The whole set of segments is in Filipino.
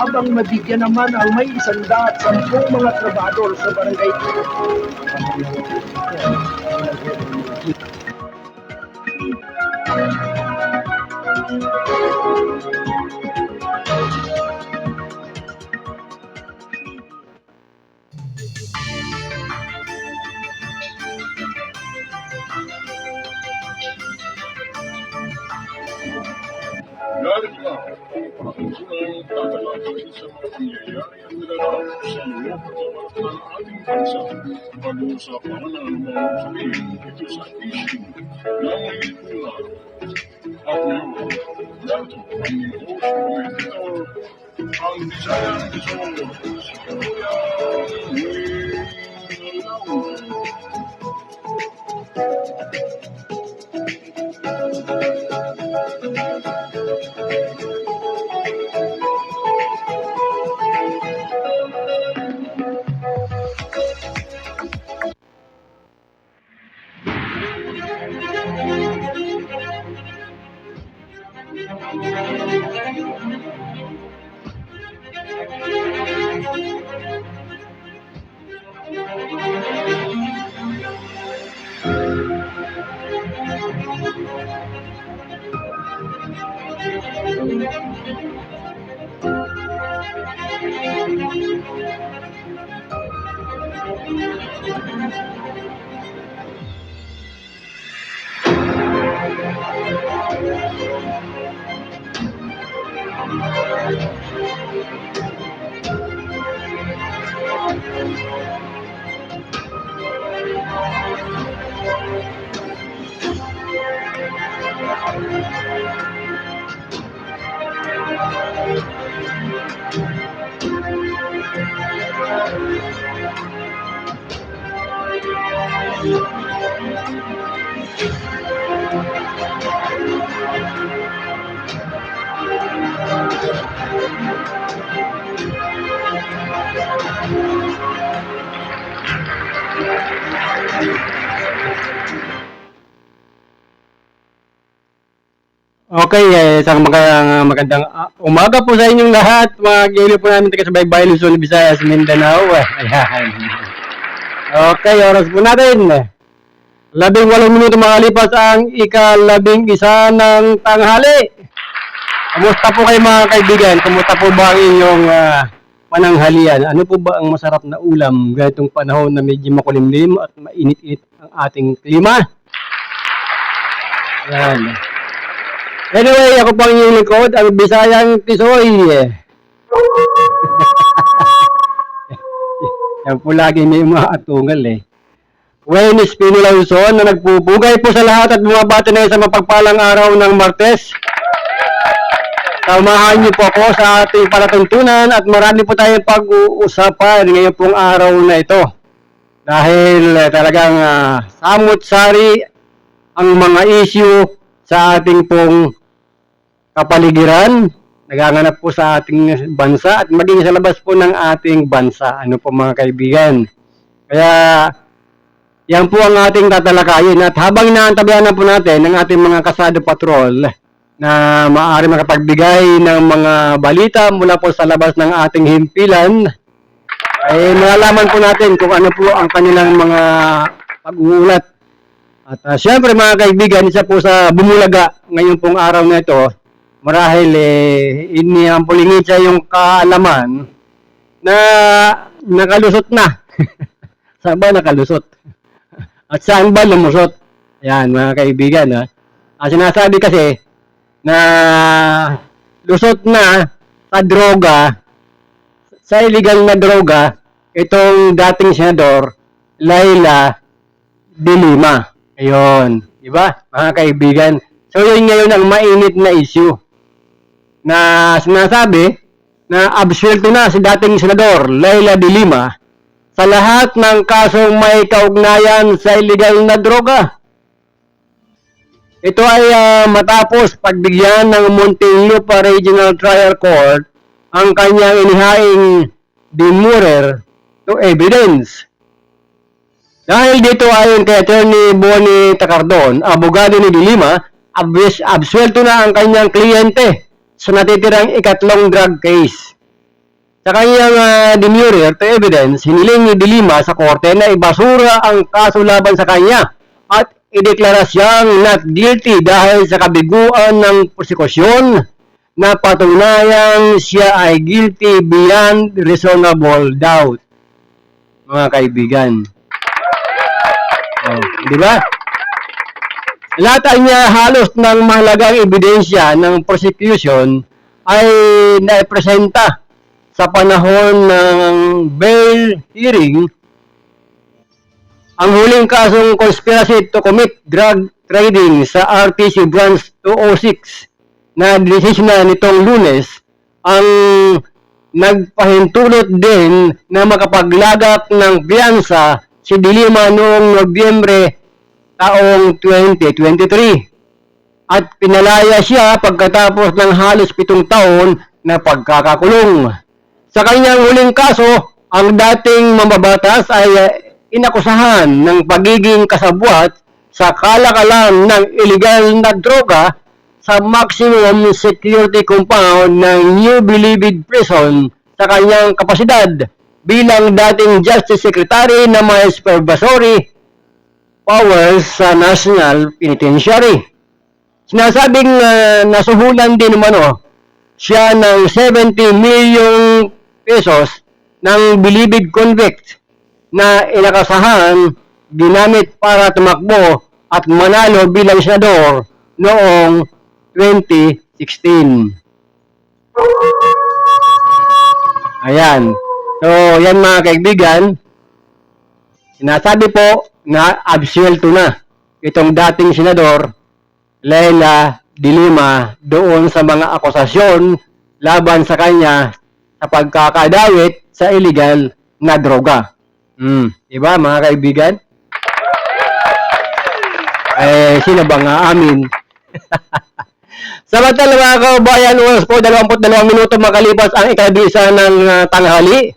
habang mabigyan naman ang may 110 mga trabador sa barangay. Galing lang ang unang tatalakay sa mga pangyayari ang naganap sa loob ng ating bansa bago sa pananamang sabihin ito sa issue ng lipunan. At ngayon, narito ang host commentator, ang Bisayang Bisor, si Kuya Minalaw. Okay, isang magandang umaga po sa inyong lahat. Mga giliw po namin taga sa Baybay, Luzon, Visayas, Mindanao. Ayan. Okay, oras po natin. 18 minuto makalipas ang ika-11 ng tanghali. Kumusta po kayo mga kaibigan? Kumusta po ba ang inyong pananghalian? Ano po ba ang masarap na ulam ganitong panahon na medyo makulimlim at mainit-init ang ating klima? Ayan. Anyway, ako pang inyong lingkod, ang Bisayang Tisoy. Yan po lagi may mga atungal Waynes Pinula Luzon na nagpupugay po sa lahat at bumabati na sa mapagpalang araw ng Martes. Samahan niyo po ako sa ating palatuntunan at marami po tayong pag-uusapan ngayon pong araw na ito. Dahil talagang samut-sari ang mga issue sa ating pong kapaligiran, naganganap po sa ating bansa at maging sa labas po ng ating bansa. Ano po mga kaibigan? Kaya yan po ang ating tatalakayin at habang inaantabayan na po natin ng ating mga kasado patrol na maaari makapagbigay ng mga balita mula po sa labas ng ating himpilan, ay malalaman po natin kung ano po ang kanilang mga pag-uulat. At syempre mga kaibigan, isa po sa bumulaga ngayon pong araw na ito, marahil inihampulingit siya yung kaalaman na nakalusot na. Saan ba nakalusot? At saan ba lumusot? Ayan mga kaibigan. Sinasabi kasi na lusot na sa droga, sa illegal na droga, itong dating senador, Laila De Lima. Ayun. Diba mga kaibigan? So yun ngayon ang mainit na issue na sinasabi na absuelto na si dating senador Laila De Lima sa lahat ng kasong may kaugnayan sa illegal na droga. Ito ay matapos pagbigyan ng Muntinlupa Regional Trial Court ang kanyang inihaing demurrer to evidence. Dahil dito ayon kay Attorney Bonnie Tacardon, abogado ni De Lima, absuelto na ang kanyang kliyente sa natitirang ikatlong drug case. Sa kanyang demurrer to evidence, hiniling ni De Lima sa korte na ibasura ang kaso laban sa kanya at ideklara siyang not guilty dahil sa kabiguan ng prosekusyon na patunayang siya ay guilty beyond reasonable doubt. Mga kaibigan. Oh, di ba? Lahat niya halos ng mahalagang ebidensya ng prosecution ay naipresenta sa panahon ng bail hearing. Ang huling kasong conspiracy to commit drug trading sa RTC Branch 206 na desisyon na nitong Lunes ang nagpahintulot din na makapaglagak ng piyansa si De Lima noong Nobyembre taong 2023 at pinalaya siya pagkatapos ng halos 7 taon na pagkakakulong. Sa kanyang huling kaso, ang dating mambabatas ay inakusahan ng pagiging kasabwat sa kalakalan ng illegal na droga sa maximum security compound ng New Bilibid Prison sa kanyang kapasidad bilang dating Justice Secretary na may supervisory powers sa National Penitentiary. Sinasabing nasuhulan din umano siya ng 70 milyong pesos ng Bilibid convict na inakasahan ginamit para tumakbo at manalo bilang senador noong 2016. Ayan. So, yan mga kaibigan. Sinasabi po na absuelto na itong dating senador Leila De Lima doon sa mga akusasyon laban sa kanya sa pagkakadawit sa illegal na droga. Diba mga kaibigan? Sino ba nga amin? Samantala mga kabayan, oras po 22 minuto makalipas ang ikabisa ng tanghali.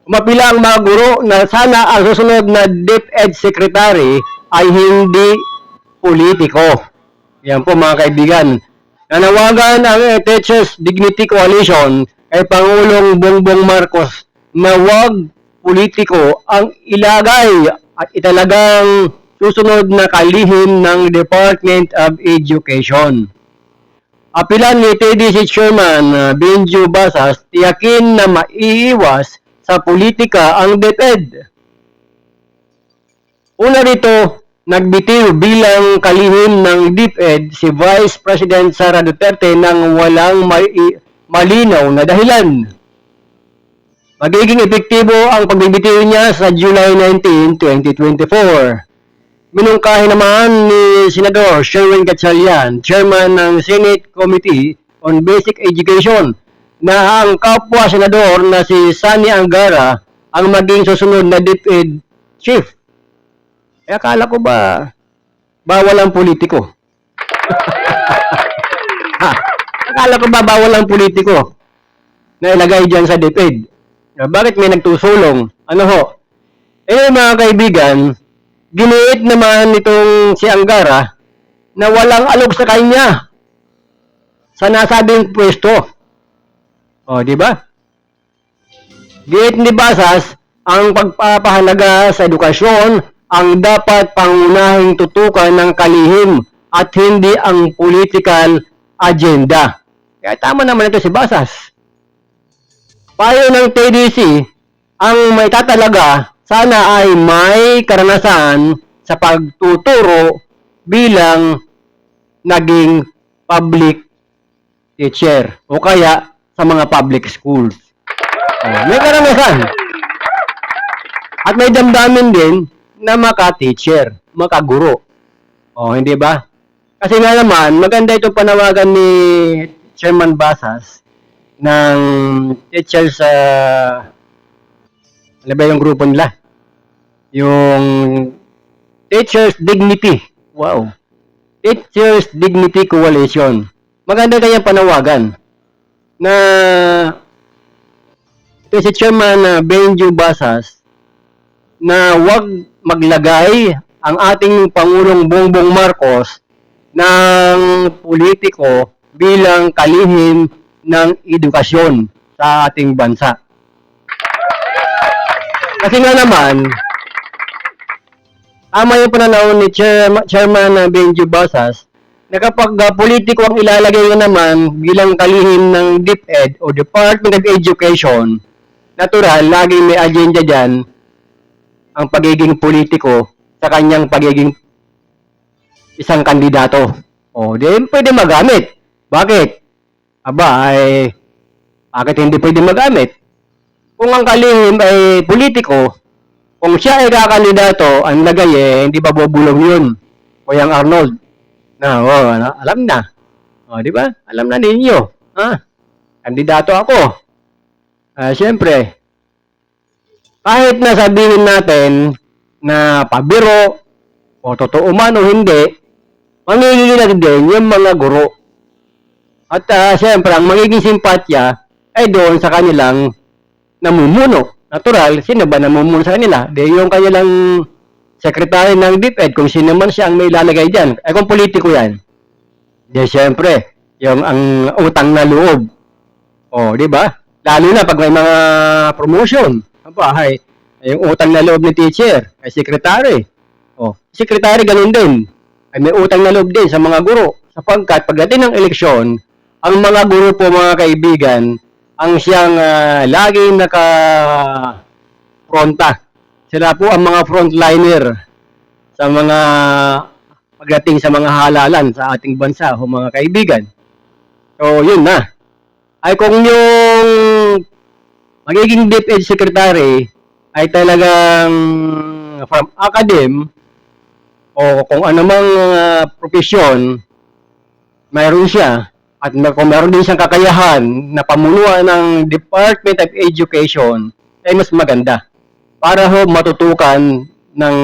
Umapila ang mga guro na sana ang susunod na DepEd Secretary ay hindi politiko. Yan po mga kaibigan. Nanawagan ang Teachers Dignity Coalition kay Pangulong Bongbong Marcos na huwag politiko ang ilagay at italagang susunod na kalihim ng Department of Education. Apilan ni TDC Chairman Benjo Basas, tiyakin na maiiwas sa politika ang DepEd. Una rito, nagbitiw bilang kalihim ng DepEd si Vice President Sara Duterte nang walang malinaw na dahilan. Magiging epektibo ang pagbibitiw niya sa July 19, 2024. Minungkahi naman ni Senador Sherwin Gatchalian, Chairman ng Senate Committee on Basic Education, na ang kapwa senador na si Sani Angara ang maging susunod na DepEd Chief. Akala ko ba bawal ang politiko? Akala ko ba bawal ang politiko na ilagay dyan sa DepEd? Bakit may nagtusulong? Ano ho? Mga kaibigan, giniit naman nitong si Angara na walang alog sa kanya sa nasabing pwesto. O, di ba? Giit ni Basas, ang pagpapahalaga sa edukasyon ang dapat pangunahing tutukan ng kalihim at hindi ang political agenda. Kaya tama naman ito si Basas. Payo ng TDC, ang may tatalaga sana ay may karanasan sa pagtuturo bilang naging public teacher o kaya sa mga public schools. May karanasan. At may damdamin din na maka-teacher, maka-guro. Hindi ba? Kasi nga naman, maganda itong panawagan ni Chairman Basas ng teacher sa ano ba yung grupo nila? Yung Teachers Dignity. Wow. Teachers Dignity Coalition. Maganda kanyang panawagan na ito si Chairman Benjo Basas na huwag maglagay ang ating Pangulong Bongbong Marcos ng politiko bilang kalihim ng edukasyon. sa ating bansa. Kasi nga naman, tama yung pananaw ni Chairman Benjo Basas na kapag politiko ang ilalagay na naman bilang kalihim ng DepEd o Department of Education, natural, laging may agenda dyan ang pagiging politiko sa kanyang pagiging isang kandidato. O, di pwede magamit. Bakit? Aba, bakit hindi pwede magamit? Kung ang kalihim ay politiko, kung siya ay kakandidato, ang lagay hindi ba bubulong yun? O yung Arnold. Alam na. Di ba? Alam na ninyo. Kandidato ako. Siyempre, kahit na sabihin natin na pabiro, o totoo man o hindi, manginginig din yung mga guro. At siyempre, ang magiging simpatya ay doon sa kanilang namumuno. Natural, sino ba namumuno sa kanila? Di yung kanilang sekretary ng DepEd, kung sino man siya ang may lalagay dyan. Kung politiko yan. Di siyempre, yung ang utang na loob. Di ba? Lalo na pag may mga promotion. Yung utang na loob ni teacher, ay sekretary. Sekretary ganun din. Ay may utang na loob din sa mga guro. Sapagkat pagdating ng eleksyon, ang mga guro po mga kaibigan, ang siyang laging naka-fronta. Sila po ang mga frontliner sa mga pagdating sa mga halalan sa ating bansa o mga kaibigan. So, yun na. Ay kung yung magiging DepEd Secretary ay talagang from academe o kung anumang profesyon mayroon siya at kung mayroon din siyang kakayahan na pamunuan ng Department of Education ay mas maganda para matutukan ng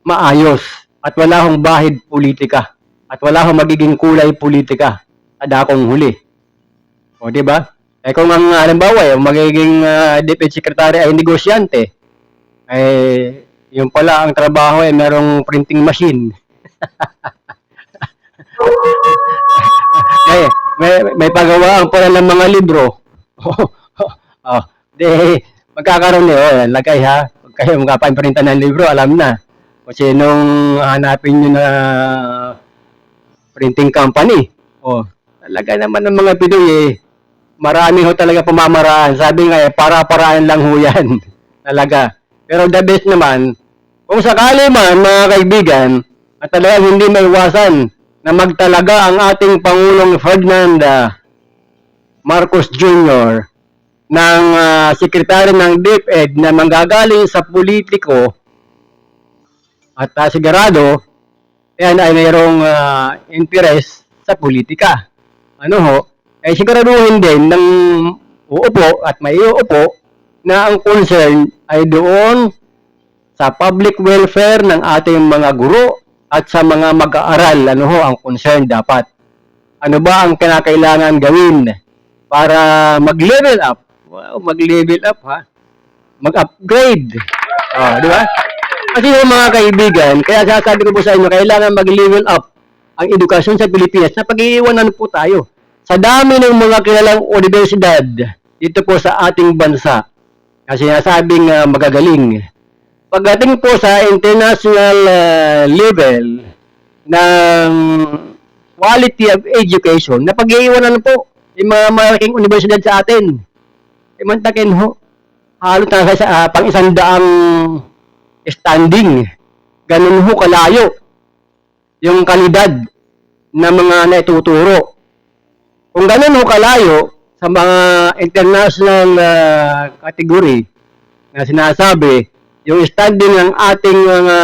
maayos at wala hong bahid politika at wala hong magiging kulay politika at akong huli. Di ba? Kung ang halimbawa yung magiging DepEd Secretary ay negosyante, yung pala ang trabaho ay merong printing machine. may pagawaan pala ng mga libro. Magkakaroon lagay ha. Pag kayo magpaprintan ng libro, alam na. Kung sinong hanapin nyo na printing company. Talaga naman ng mga Pinoy marami ho talaga pamamaraan. Sabi nga para-paraan lang ho yan. Talaga. Pero the best naman, kung sakali man mga kaibigan, at talagang hindi maiwasan na magtalaga ang ating Pangulong Ferdinand Marcos Jr. ng sekretary ng DepEd na manggagaling sa politiko at sigurado yan ay mayroong interest sa politika. Siguraduhin din ng uupo at may uupo na ang concern ay doon sa public welfare ng ating mga guro at sa mga mag-aaral. Ang concern dapat? Ano ba ang kinakailangan gawin para mag-level up? Mag-level up mag-upgrade. Di ba? Kasi yung mga kaibigan, kaya sasabi ko po sa inyo, kailangan mag-level up ang edukasyon sa Pilipinas na pag-iiwanan po tayo. Sa dami ng mga kilalang universidad dito po sa ating bansa, kasi nasabing magagaling. Pagdating po sa international level ng quality of education, na pag-iiwanan po yung mga malaking universidad sa atin. Mantakin ho, halos na sa pang-100 standing. Ganun ho kalayo yung kalidad na mga naituturo. Kung ganun ho kalayo sa mga international category na sinasabi, yung standing ng ating mga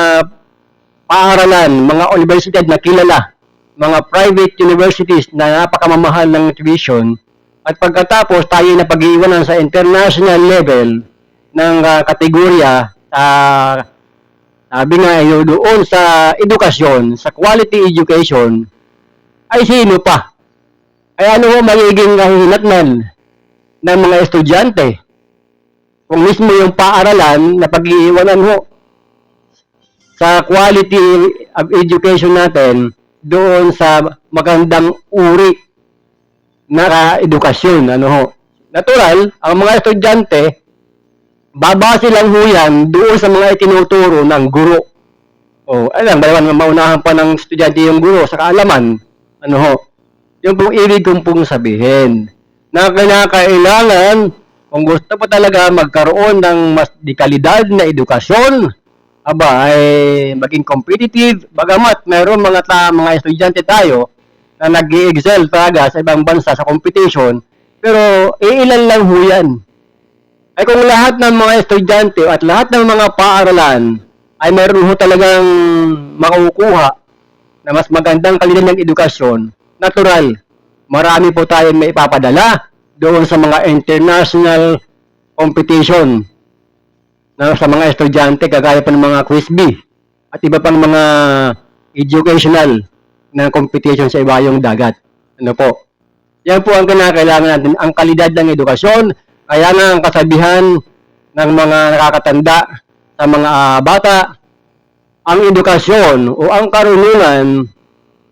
paaralan, mga universidad na kilala, mga private universities na napakamamahal ng tuition, at pagkatapos tayo na pag-iiwanan sa international level ng kategorya sa sabi nga doon sa edukasyon, sa quality education, ay sino pa? Ay ano magiging kahinatnan ng mga estudyante? Kung mismo yung paaralan na pag-iiwanan ho sa quality of education natin doon sa magandang uri na edukasyon, natural, ang mga estudyante, babase lang ho yan doon sa mga itinuturo ng guro. O, alam, balawan, maunahan pa ng estudyante yung guro sa kaalaman. Ano ho? Yung pong ibig kong pong sabihin na kinakailangan, kung gusto pa talaga magkaroon ng mas di kalidad na edukasyon, aba, ay maging competitive, bagamat mayroon mga estudyante tayo na nag-i-excel talaga sa ibang bansa sa competition, pero iilan lang ho yan. Ay kung lahat ng mga estudyante at lahat ng mga paaralan ay mayroon ho talagang makukuha na mas magandang kalidad ng edukasyon, natural, marami po tayong may ipapadala doon sa mga international competition na sa mga estudyante kagaya pa ng mga quiz bee at iba pang mga educational na competition sa ibayong dagat. Ano po? Yan po ang kinakailangan natin, ang kalidad ng edukasyon. Kaya nga ang kasabihan ng mga nakakatanda sa mga bata, ang edukasyon o ang karunungan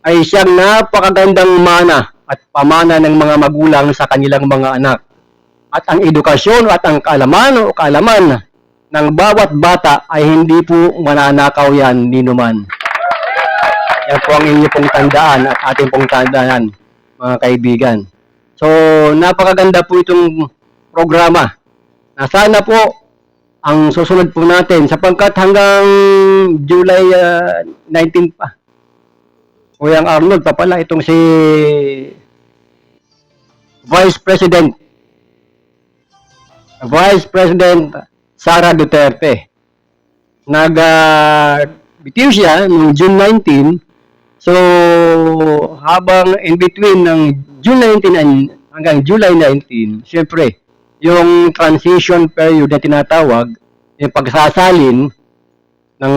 ay siyang napakagandang mana at pamana ng mga magulang sa kanilang mga anak. At ang edukasyon at ang kaalaman o kaalaman ng bawat bata ay hindi po mananakaw yan ninuman. Yan po ang inyo pong tandaan at ating pong tandaan, mga kaibigan. So, napakaganda po itong programa. Na sana po ang susunod po natin sapagkat hanggang July 19 pa. Kuyang Arnold pa pala itong si Vice President Sara Duterte. Bitiw siya noong June 19. So, habang in between ng June 19 hanggang July 19, syempre, yung transition period na tinatawag, yung pagsasalin ng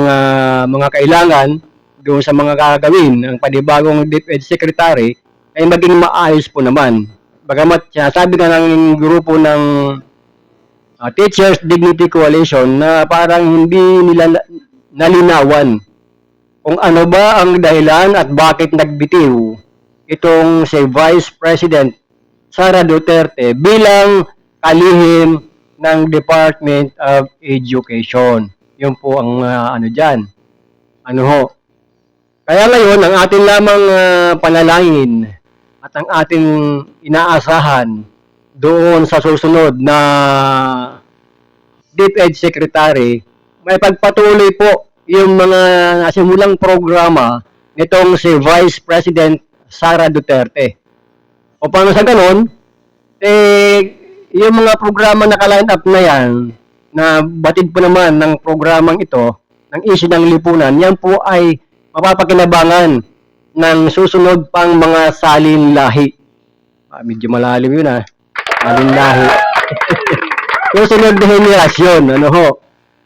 mga kailangan doon sa mga gagawin ng panibagong DepEd Secretary ay maging maayos po naman. Bagamat sinasabi ka ng grupo ng Teachers Dignity Coalition na parang hindi nila nalinawan kung ano ba ang dahilan at bakit nagbitiw itong si Vice President Sara Duterte bilang kalihim ng Department of Education. Yun po ang ano dyan. Ano ho? Kaya ngayon, ang ating lamang panalangin at ang ating inaasahan doon sa susunod na DepEd Secretary, may pagpatuloy po yung mga nasimulang programa nitong si Vice President Sara Duterte. O paano sa ganon, yung mga programa na ka-line up na yan, na batid po naman ng programang ito, ng issue ng lipunan, yan po ay mapapakinabangan ng susunod pang mga salin lahi. Medyo malalim yun salin lahi. Susunod na henerasyon, ano ho.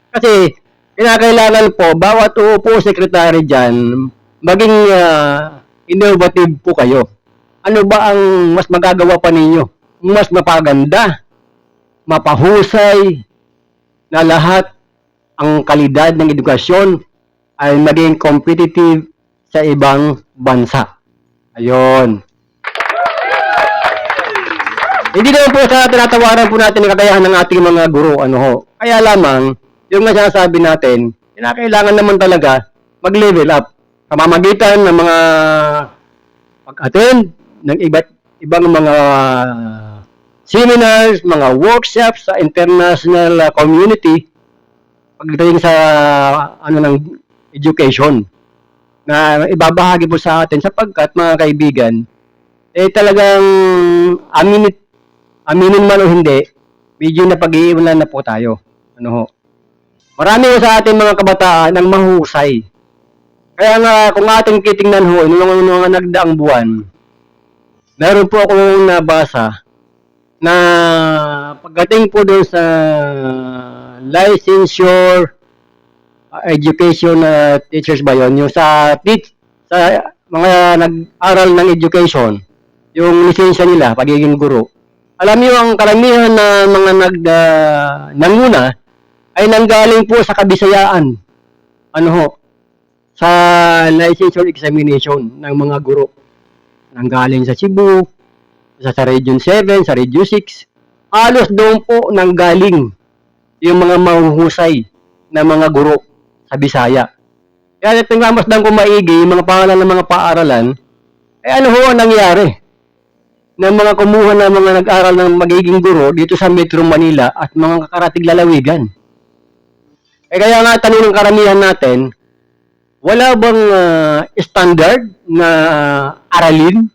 Kasi, kinakailangan po, bawat uupo sekretary dyan, maging innovative po kayo. Ano ba ang mas magagawa pa ninyo? Mas mapaganda, mapahusay, na lahat ang kalidad ng edukasyon ay maging competitive sa ibang bansa. Ayun. Hindi naman po sa tinatawaran po natin ang kakayahan ng ating mga guro, ano ho. Kaya lamang, yung masasabi natin, kailangan naman talaga mag-level up. Pamamagitan ng mga pag-attend ng ibang mga seminars, mga workshops sa international community pagdating sa ng education na ibabahagi po sa atin sapagkat mga kaibigan talagang aminin man o hindi, medyo na pag-iiwanan na po tayo. Ano ho? Marami sa ating mga kabataan ang mahusay. Kaya nga kung ating titingnan ho, noong mga nagdaang buwan, meron po akong nabasa na pagdating po doon sa licensure education teachers ba yun? Yung sa mga nag-aral ng education, yung lisensya nila, pagiging guro. Alam niyo, ang karamihan na mga nanguna ay nanggaling po sa Kabisayaan. Ano ho? Sa licensure examination ng mga guro. Nanggaling sa Cebu, sa Region 7, sa Region 6. halos doon po nanggaling yung mga mahuhusay na mga guro sa Bisaya. Kaya tingnamasdan ko maigi yung mga pangalan ng mga paaralan, ano ho ang nangyari? Ng mga kumuha na mga nag-aral ng magiging guro dito sa Metro Manila at mga kakaratig lalawigan. Kaya nga tanong ng karamihan natin, wala bang standard na aralin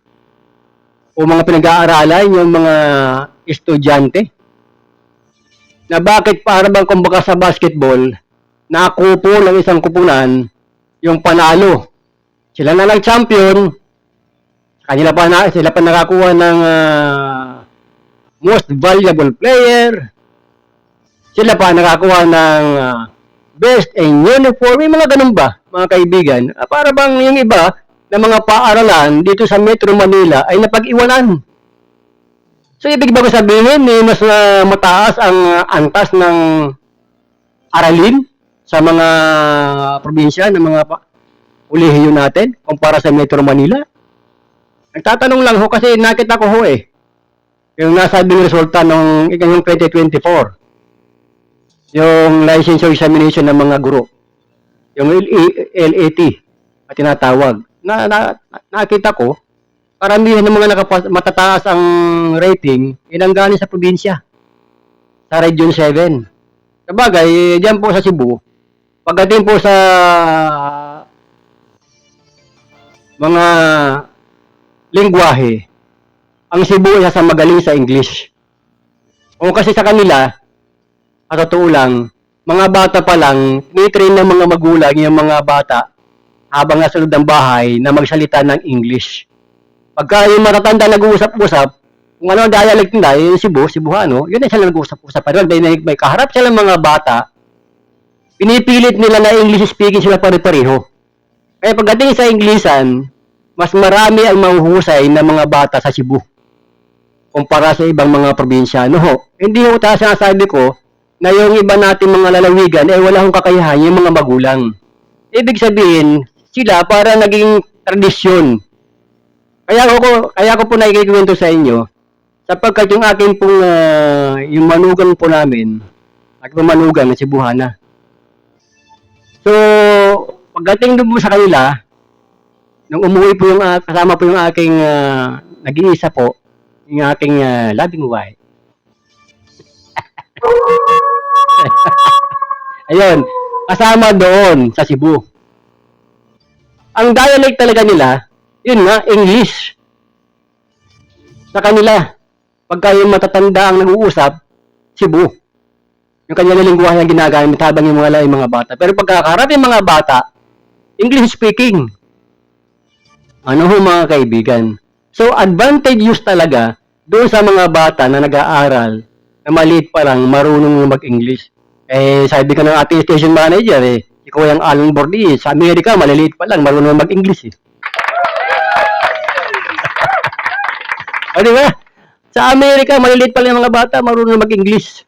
o mga pinag-aaralan yung mga estudyante? Na bakit para bang kumbaga sa basketball, nakupo ng isang kupunan yung panalo. Sila na nag-champion, sila pa nakakuha ng most valuable player, sila pa nakakuha ng best in uniform, may mga ganun ba, mga kaibigan? Para bang yung iba na mga paaralan dito sa Metro Manila ay napag-iwanan. So, ibig ba ko sabihin, mas mataas ang antas ng aralin sa mga probinsya ng mga ulihiyo natin kumpara sa Metro Manila? Nagtatanong lang ho kasi nakita ko ho yung nasabing resulta ng 2024. Yung licensure examination ng mga guro. Yung LAT at tinatawag. Nakita ko, karamihan ng mga matataas ang rating, inanggaling sa probinsya. Sa Region 7. Sabagay, diyan po sa Cebu, pagdating po sa mga lingwahe, ang Cebu ay sa magaling sa English. O kasi sa kanila, at totoo lang, mga bata pa lang, tinitrain ng mga magulang yung mga bata habang nasa loob ng bahay na magsalita ng English. Pagka yung matatanda nag-uusap-usap, kung ano ang dialect nila, yung Cebuano, yun ay sila nag-uusap-usap. Pero may kaharap sila ng mga bata, pinipilit nila na English speaking sila pare-pareho. Kaya pagdating sa Inglesan, mas marami ang mahuhusay na mga bata sa Cebu kumpara sa ibang mga probinsyano ho. Hindi ho tayo sinasabi ko na yung iba natin mga lalawigan wala hong kakayahan yung mga magulang. Ibig sabihin, sila para naging tradisyon. Kaya ko po naikikwento sa inyo sapagkat yung aking pong yung manugang po namin, aking manugang na Cebuana. So, pagdating doon po sa kanila, nung umuwi po yung kasama po yung aking nag-iisa po, yung aking loving wife. Ayun, kasama doon sa Cebu. Ang dialect talaga nila, yun nga, English. Sa kanila, pagka yung matatanda ang nag-uusap, Cebu. Yung kanyang lingwahe ang ginagamit habang yung mga bata. Pero pagkakaharap yung mga bata, English speaking. Ano ho mga kaibigan? So, advantageous talaga doon sa mga bata na nag-aaral na maliit pa lang marunong mag-English. Sabi ko ng ating station manager, ikaw yung Alan Bordi, sa Amerika, maliliit pa lang, marunong mag-English. O, di ba? Sa Amerika, maliliit pa lang mga bata, marunong mag-English.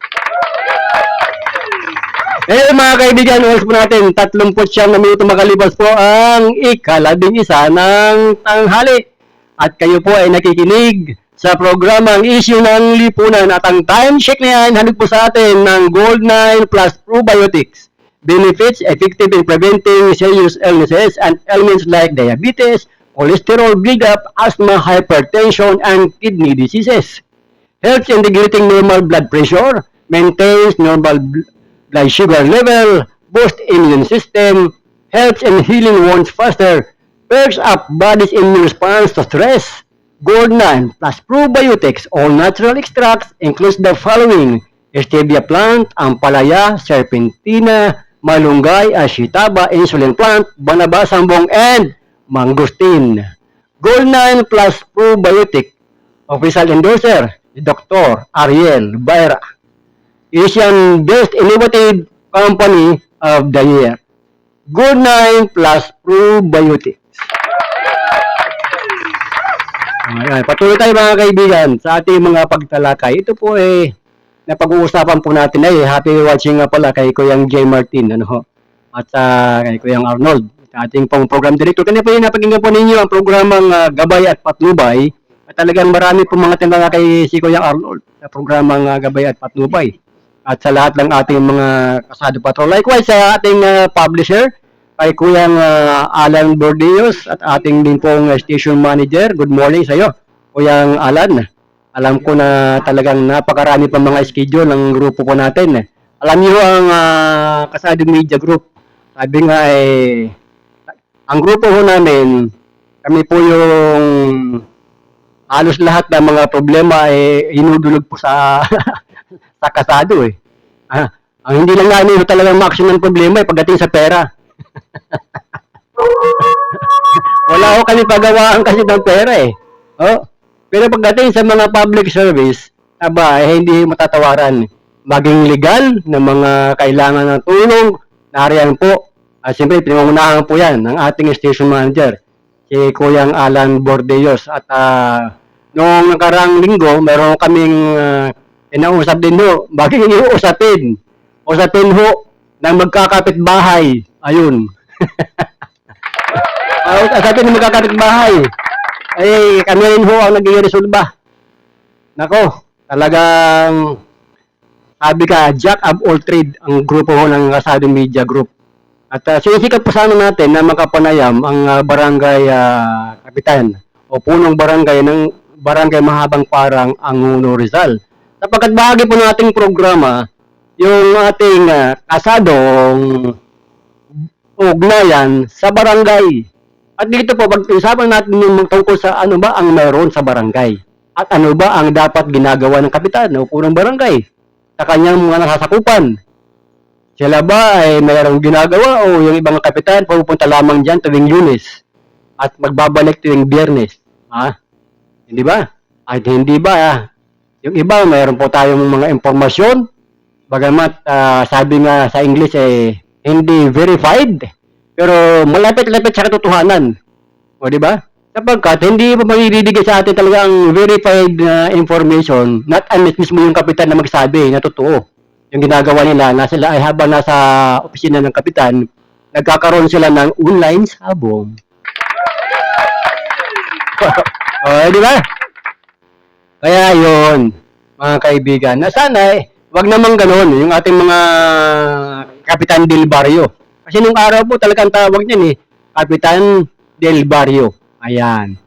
Mga kaibigan, oras po natin, 39 na minuto makalipas po ang ika-11 ng tanghali. At kayo po ay nakikinig sa programang Issue ng Lipunan. At ang time check na yan, hanap po sa atin ng Gold9 Plus Probiotics. Benefits effective in preventing serious illnesses and ailments like diabetes, cholesterol buildup, asthma, hypertension, and kidney diseases. Helps in regulating normal blood pressure, maintains normal blood sugar level, boosts immune system, helps in healing wounds faster, perks up body's immune response to stress. Gold9 Plus Probiotics, all natural extracts, includes the following: stevia plant, ampalaya, serpentina, malunggay, ashitaba, insulin plant, banaba, sambong, and mangosteen. Gold9 Plus Probiotic, official endorser, Dr. Ariel Baera. Asian Best Innovative Company of the Year. Gold9 Plus Probiotics. Patuloy tayo mga kaibigan sa ating mga pagtalakay. Ito po napag-uusapan po natin happy watching nga pala kay Kuyang J. Martin at kay Kuyang Arnold, ating pong program director. Kanya po napakinggan po ninyo ang programang Gabay at Patnubay. At Talagang marami po mga tinala kay si Kuya Arnold sa programang Gabay at Patnubay. At sa lahat ng ating mga kasado patrol. Likewise sa ating publisher, kay Kuyang Alan Bordeos at ating din pong station manager. Good morning sa iyo, Kuyang Alan. Alam ko na talagang napakarami pa mga schedule ng grupo po natin. Alam niyo ang Kasado Media Group. Sabi nga ang grupo ho namin, kami po yung halos lahat ng mga problema inudulog po sa sa kasado ang hindi lang namin talagang ma-action ng problema pagdating sa pera. Wala ko kami pagawaan kasi ng pera Pero pagdating sa mga public service, hindi matatawaran. Maging legal na mga kailangan ng tulong, nariyan po. Siyempre, pinangunahan po yan ng ating station manager, si Kuyang Alan Bordeos. At noong nakarang linggo, meron kaming inausap din ho. Bagay yung usapin. Usapin ho ng magkakapit-bahay. Ayun. Usapin ng magkakapit-bahay. Kami rin ho ang naging resolba. Nako, talagang sabi ka, jack of all trade ang grupo ho ng Kasado Media Group. At sinisikap po sana natin na makapanayam ang barangay kapitan o punong barangay ng barangay Mahabang Parang Angulo Rizal. Sapagkat bahagi po ng ating programa, yung ating kasadong ugnayan sa barangay. At dito po, pag-usapan natin yung tungkol sa ano ba ang meron sa barangay. At ano ba ang dapat ginagawa ng kapitan o punong barangay sa kanyang mga nasasakupan. Sila ba ay mayroong ginagawa o yung ibang kapitan pupunta lamang dyan tuwing Lunes at magbabalik tuwing Biyernes? Hindi ba? At hindi ba yung iba mayroon po tayong mga impormasyon bagamat sabi nga sa English hindi verified pero malapit-lapit sa katotohanan. O di ba? Sapagkat hindi pa maibibigay sa atin talaga ang verified information, not unless mismo yung kapitan na magsabi na totoo. Yung ginagawa nila na sila ay habang nasa opisina ng kapitan, nagkakaroon sila ng online sabong. Di ba? Kaya yun, mga kaibigan, na sana wag naman ganun yung ating mga Kapitan Del Barrio. Kasi nung araw po talagang tawag niyan Kapitan Del Barrio. Ayan.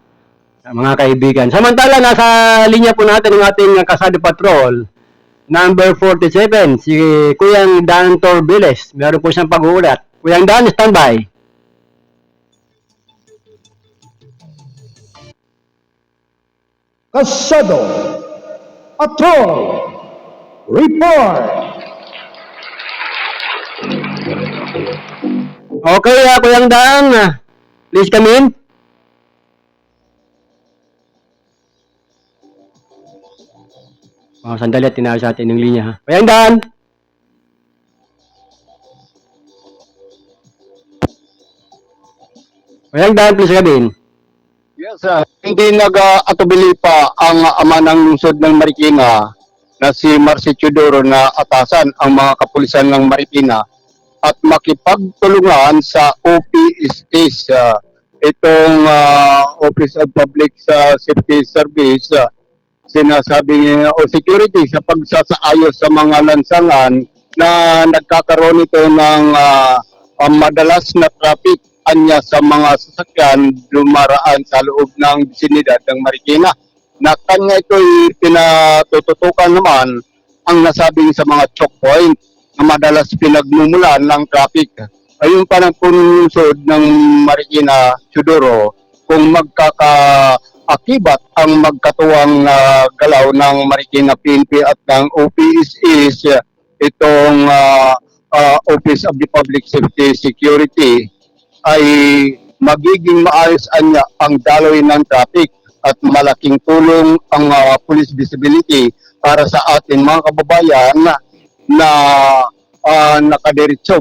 Mga kaibigan. Samantala, nasa linya po natin ang ating Kasado Patrol. Number 47, si Kuyang Dan Torbiles. Meron po siyang pag-uulat. Kuyang Dan, standby. Kasado Patrol Report. Okay, Kuyang Dan. Please come in. Sandali at tinawag sa atin yung linya. Kuyang Dan. Kuyang Dan, please come in. Yes, hindi nag-atubili pa ang ama ng lungsod ng Marikina na si Marcy Teodoro na atasan ang mga kapulisan ng Marikina at makipagtulungan sa OPSS, itong Office of Public Safety Service, sinasabing o security sa pagsasaayos sa mga lansangan na nagkakaroon ito ng madalas na traffic anya sa mga sasakyan dumaraan sa loob ng bisinidad ng Marikina. Na kanya ito'y pinatututukan naman ang nasabing sa mga choke point na madalas pinagmumulan ng traffic. Ayun pa ng punsod ng Marikina, Teodoro, kung magkakaakibat ang magkatuwang galaw ng Marikina PNP at ng OPSS, itong Office of the Public Safety Security, ay magiging maayos anya ang daloy ng traffic at malaking tulong ang police visibility para sa atin mga kababayan na makadiretso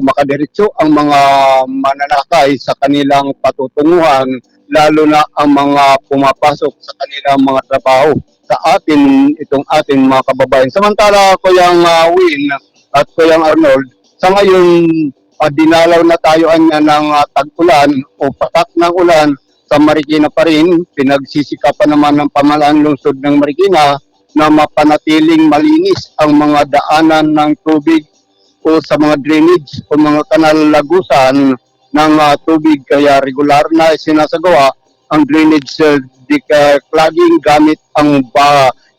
ang mga mananakay sa kanilang patutunguhan, lalo na ang mga pumapasok sa kanilang mga trabaho sa atin, itong ating mga kababayan. Samantala, Kuyang Win at Kuyang Arnold, sa ngayon dinalaw na tayo anya ng tag-ulan o patak ng ulan sa Marikina pa rin, pinagsisikapan naman ng pamahalaan lungsod ng Marikina na mapanatiling malinis ang mga daanan ng tubig o sa mga drainage o mga kanal lagusan ng tubig, kaya regular na sinasagawa ang drainage declogging gamit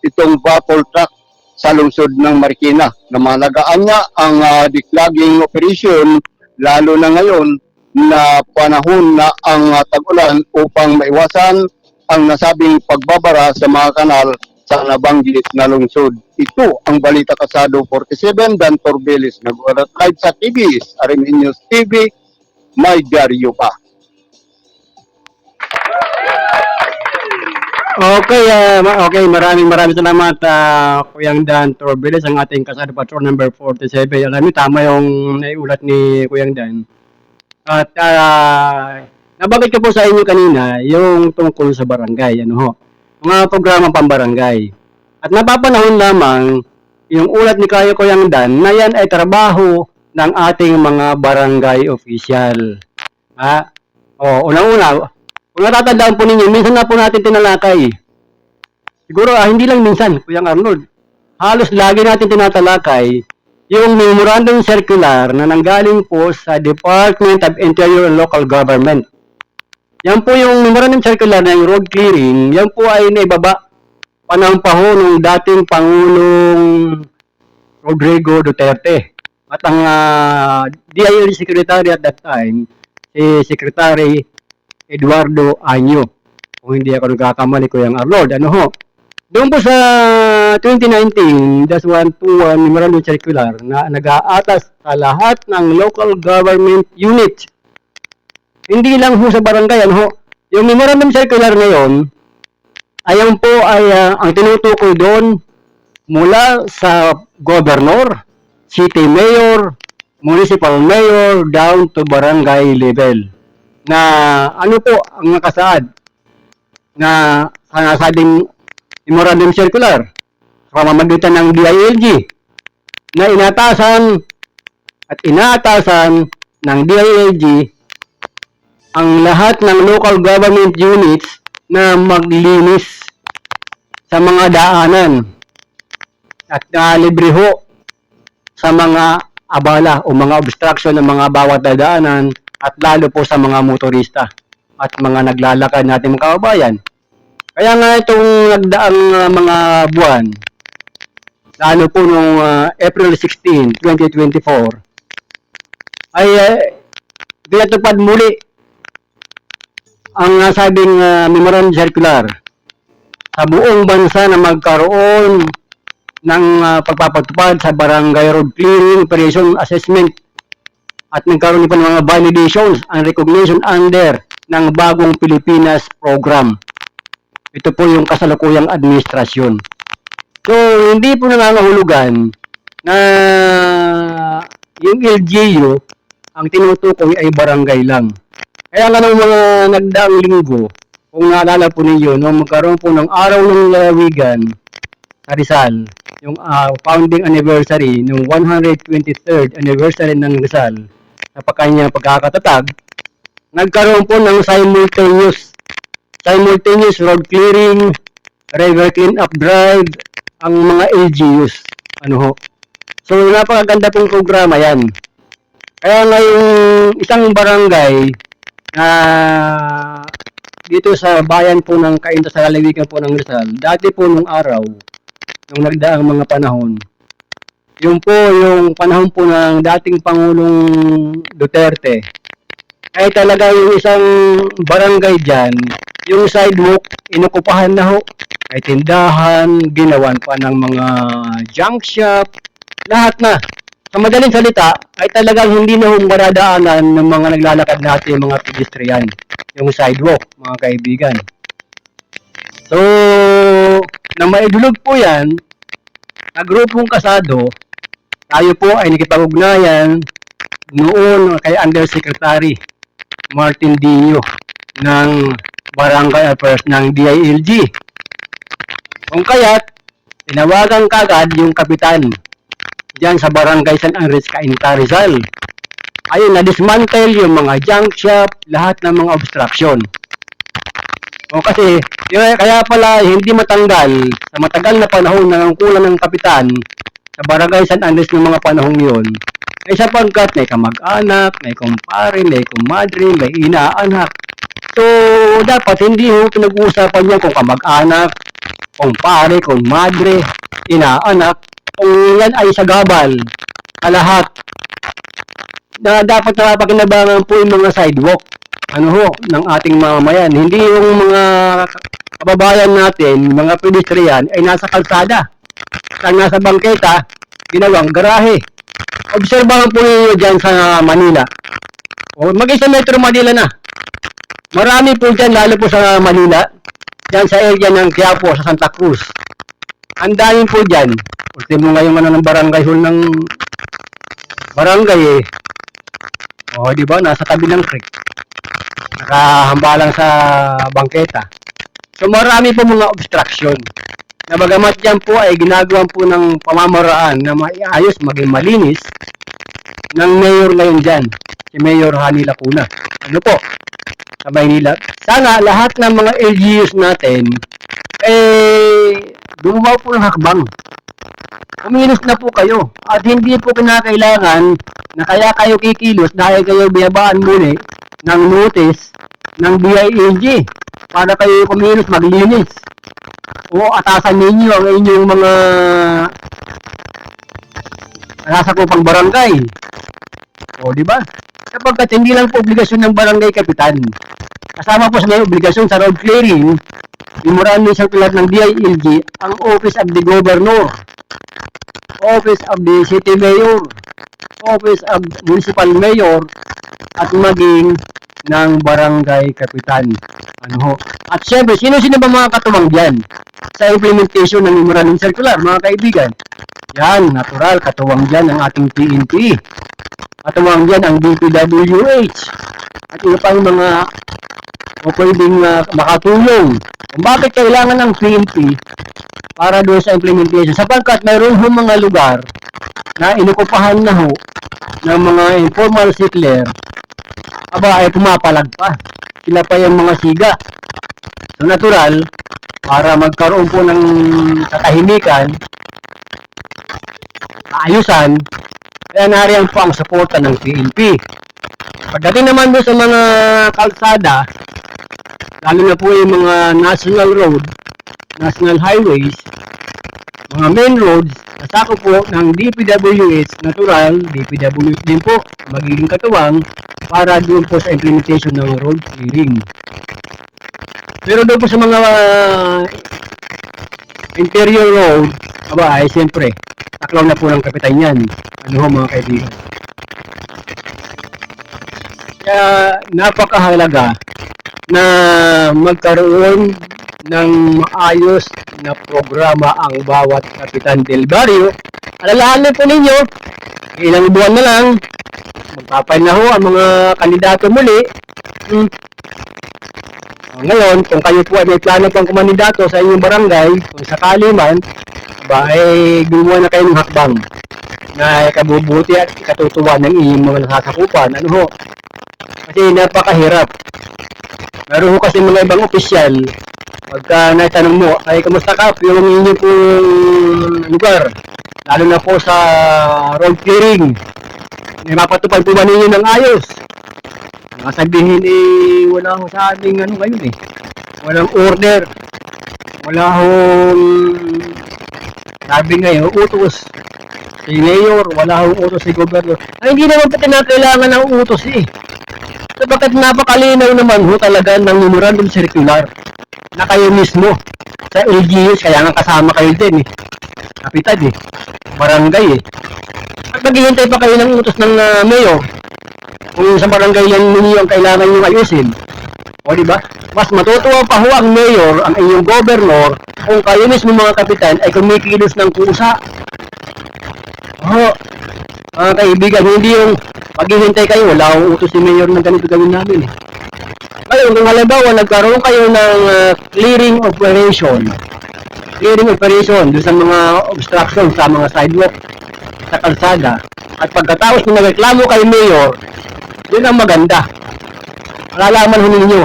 itong baffle truck sa lungsod ng Marikina. Namalagaan niya ang declogging operation lalo na ngayon na panahon na ang tag-ulan upang maiwasan ang nasabing pagbabara sa mga kanal sa nabanggit na lungsod. Ito ang Balita Kasado 47, Dan Torbelis, nag-ulat live sa TVS, RMN News TV, may diaryo pa. Okay, okay, maraming salamat Kuyang Dan Torbelis, ang ating Kasado Patrol number 47. Alam niyo, tama yung naiulat ni Kuyang Dan. At nabanggit ko po sa inyo kanina yung tungkol sa barangay, ano ho, mga programa pambarangay. At napapanahon lamang yung ulat ni Kuyang Dan na yan ay trabaho ng ating mga barangay official. Unang-una, kung natatandaan po ninyo, minsan na po natin tinalakay. Siguro, hindi lang minsan, Kuyang Arnold. Halos lagi natin tinatalakay yung memorandum circular na nanggaling po sa Department of Interior and Local Government. Yan po yung memorandum circular na yung road clearing, yan po ay naibaba panahon ng dating Pangulong Rodrigo Duterte. At ang DILG Secretary at that time, si Secretary Eduardo Año. Kung hindi ako nagkakamali, Kuyang Arnold. Ano ho? Doon po sa 2019, that's 121 Memorandum Circular na nag-aatas sa lahat ng local government unit. Hindi lang ho sa barangay, ano ho? Yung Memorandum Circular ngayon, ayan po ay ang tinutukoy doon mula sa governor, city mayor, municipal mayor, down to barangay level. Na ano po ang nakasaad na sinasabing Memorandum Circular sa pamamagitan ng DILG na inatasan at inaatasan ng DILG ang lahat ng local government units na maglinis sa mga daanan at libre ho sa mga abala o mga obstruction ng mga bawat dadaanan at lalo po sa mga motorista at mga naglalakad natin mga kababayan. Kaya nga itong nagdaang mga buwan, lalo po noong April 16, 2024, ay pinatupad muli ang nasabing memorandum circular sa buong bansa na magkaroon ng pagpapatupad sa barangay road clearing operation assessment at nagkaroon pa ng mga validations and recognition under ng bagong Pilipinas program. Ito po yung kasalukuyang administrasyon. So, hindi po nangangahulugan na yung LGU ang tinutukoy ay barangay lang. Kaya nga ng mga nagdaang linggo, kung naalala po ninyo, nung magkaroon po ng Araw ng Lalawigan sa Rizal, yung founding anniversary, yung 123rd anniversary ng Rizal, sa kanyang pagkakatatag, nagkaroon po ng simultaneous road clearing, river clean-up drive, ang mga LGUs. Ano ho? So, napakaganda pong programa yan. Kaya ngayong isang barangay na dito sa bayan po ng Cainta sa lalawigan po ng Rizal, dati po nung araw, nung nagdaang mga panahon, yung po yung panahon po ng dating Pangulong Duterte, ay talaga yung isang barangay dyan, yung sidewalk, inukupahan na ho. Ay tindahan, ginawan pa ng mga junk shop, lahat na. Sa madaling salita, ay talagang hindi na maradaanan ng mga naglalakad natin, mga pedestrian, yung sidewalk, mga kaibigan. So, na maidulog po yan, na grupong Kasado, tayo po ay nakipag-ugnayan noon kay Undersecretary Martin Dino ng Barangay Affairs ng DILG. Kung kaya't, tinawagan kagad yung kapitan diyan sa Barangay San Andres, Cainta, Rizal. Ayun, na-dismantle yung mga junk shop, lahat ng mga obstruction. O kasi, kaya pala hindi matanggal sa matagal na panahon na ang kulang ng kapitan sa Barangay San Andres ng mga panahong yun, ay sapagkat may kamag-anak, may kumpare, may kumadre, may inaanak. So, dapat hindi ho pinag-uusapan niya kung kamag-anak, kumpare, kumadre, inaanak, kung yan ay sagabal sa lahat na dapat napapakinabangan po yung mga sidewalk ng ating mamamayan. Hindi yung mga kababayan natin, mga pedestrian ay nasa kalsada. Saan nasa bangketa, ginawang garahe. Obserbahan po ninyo dyan sa Manila. O mag-isa Metro Manila na. Marami po dyan, lalo po sa Manila. Dyan sa area ng Quiapo, sa Santa Cruz. Ang dami po dyan. Kasi mo ngayon ng barangay hall ng barangay eh. O diba, nasa tabi ng creek. Nakahambalang sa bangketa. So marami po mga obstruction. Na bagamat yan po ay ginagawa po ng pamamaraan na maiayos, maging malinis ng mayor ngayon dyan, si Mayor Hani Lacuna. Ano po? Sa Maynila. Sana lahat ng mga LGUs natin gumawa po ng hakbang. Kumilos na po kayo. At hindi po kinakailangan na kaya kayo kikilos dahil kayo biyabaan muli ng notice ng BILG para kayo kumilos maglinis. O atasan ninyo ang inyong mga nasa kupang barangay. O di ba? Sapagkat hindi lang po obligasyon ng barangay kapitan. Kasama po sa may obligasyon sa road clearing, memorandum circular ng DILG, ang Office of the Governor, Office of the City Mayor, Office of Municipal Mayor, at maging ng barangay kapitan. At syempre, sino-sino ba mga katuwang dyan sa implementation ng memorandum circular, mga kaibigan? Yan, natural, katuwang dyan ang ating PNP. Katuwang dyan ang DPWH. At iba pang mga pwedeng makatulong. Kung bakit kailangan ng PNP para doon sa implementation? Sapagkat mayroon ho mga lugar na inukupahan na ho ng mga informal settler, ay pumapalag pa. Sila pa yung mga siga. So natural, para magkaroon po ng katahimikan, kaayusan, kaya nariyan po ang suporta ng PNP. Pagdating naman doon sa mga kalsada, lalo na po yung mga national road, national highways, mga main roads, nasako po ng DPWH, natural, DPWH din po, magiging katuwang para doon po sa implementation ng road clearing. Pero doon po sa mga interior road, ay siyempre, taklaw na po ng kapitan yan. Mga kaibigan. Kaya napakahalaga na magkaroon ng maayos na programa ang bawat kapitan del barrio. Alalahanin po ninyo, ilang buwan na lang, magpapay na ho ang mga kandidato muli. Ngayon, kung kayo po ay may plano pang kumandidato sa inyong barangay, kung sakali man, gumawa na kayo ng hakbang na kabubuti at katutuwa ng inyong mga nasasakupan. Kasi napakahirap. Meron ho kasi mga ibang opisyal, pagka naitanong mo, ay kamusta ka? Yung inyong pong lugar, lalo na po sa road clearing, may mapatupad po ba ninyo ng ayos? Nakasabihin wala ho sa aming ngayon walang order, wala hong sabi ngayon, utos si Mayor, wala hong utos si Gobernador. Ay hindi naman pati na kailangan ng utos Sapagkat napakalinaw naman ho talaga ng memorandum circular na kayo mismo sa LGUs, kaya nga kasama kayo din kapitan barangay At naghihintay pa kayo ng utos ng Mayor kung sa barangay yan ninyo ang kailangan nyo ayusin. O diba? Mas matutuwa pa ho ang Mayor, ang inyong Governor, kung kayo mismo mga kapitan ay kumikilos ng kusa. Mga kaibigan, hindi yung maghihintay kayo, wala akong utos ni Mayor ng ganito gawin namin Ngayon, kung halimbawa nagkaroon kayo ng clearing operation doon sa mga obstruction sa mga sidewalk sa kalsada, at pagkatapos nagreklamo kay Mayor, yun ang maganda. Malalaman ho ninyo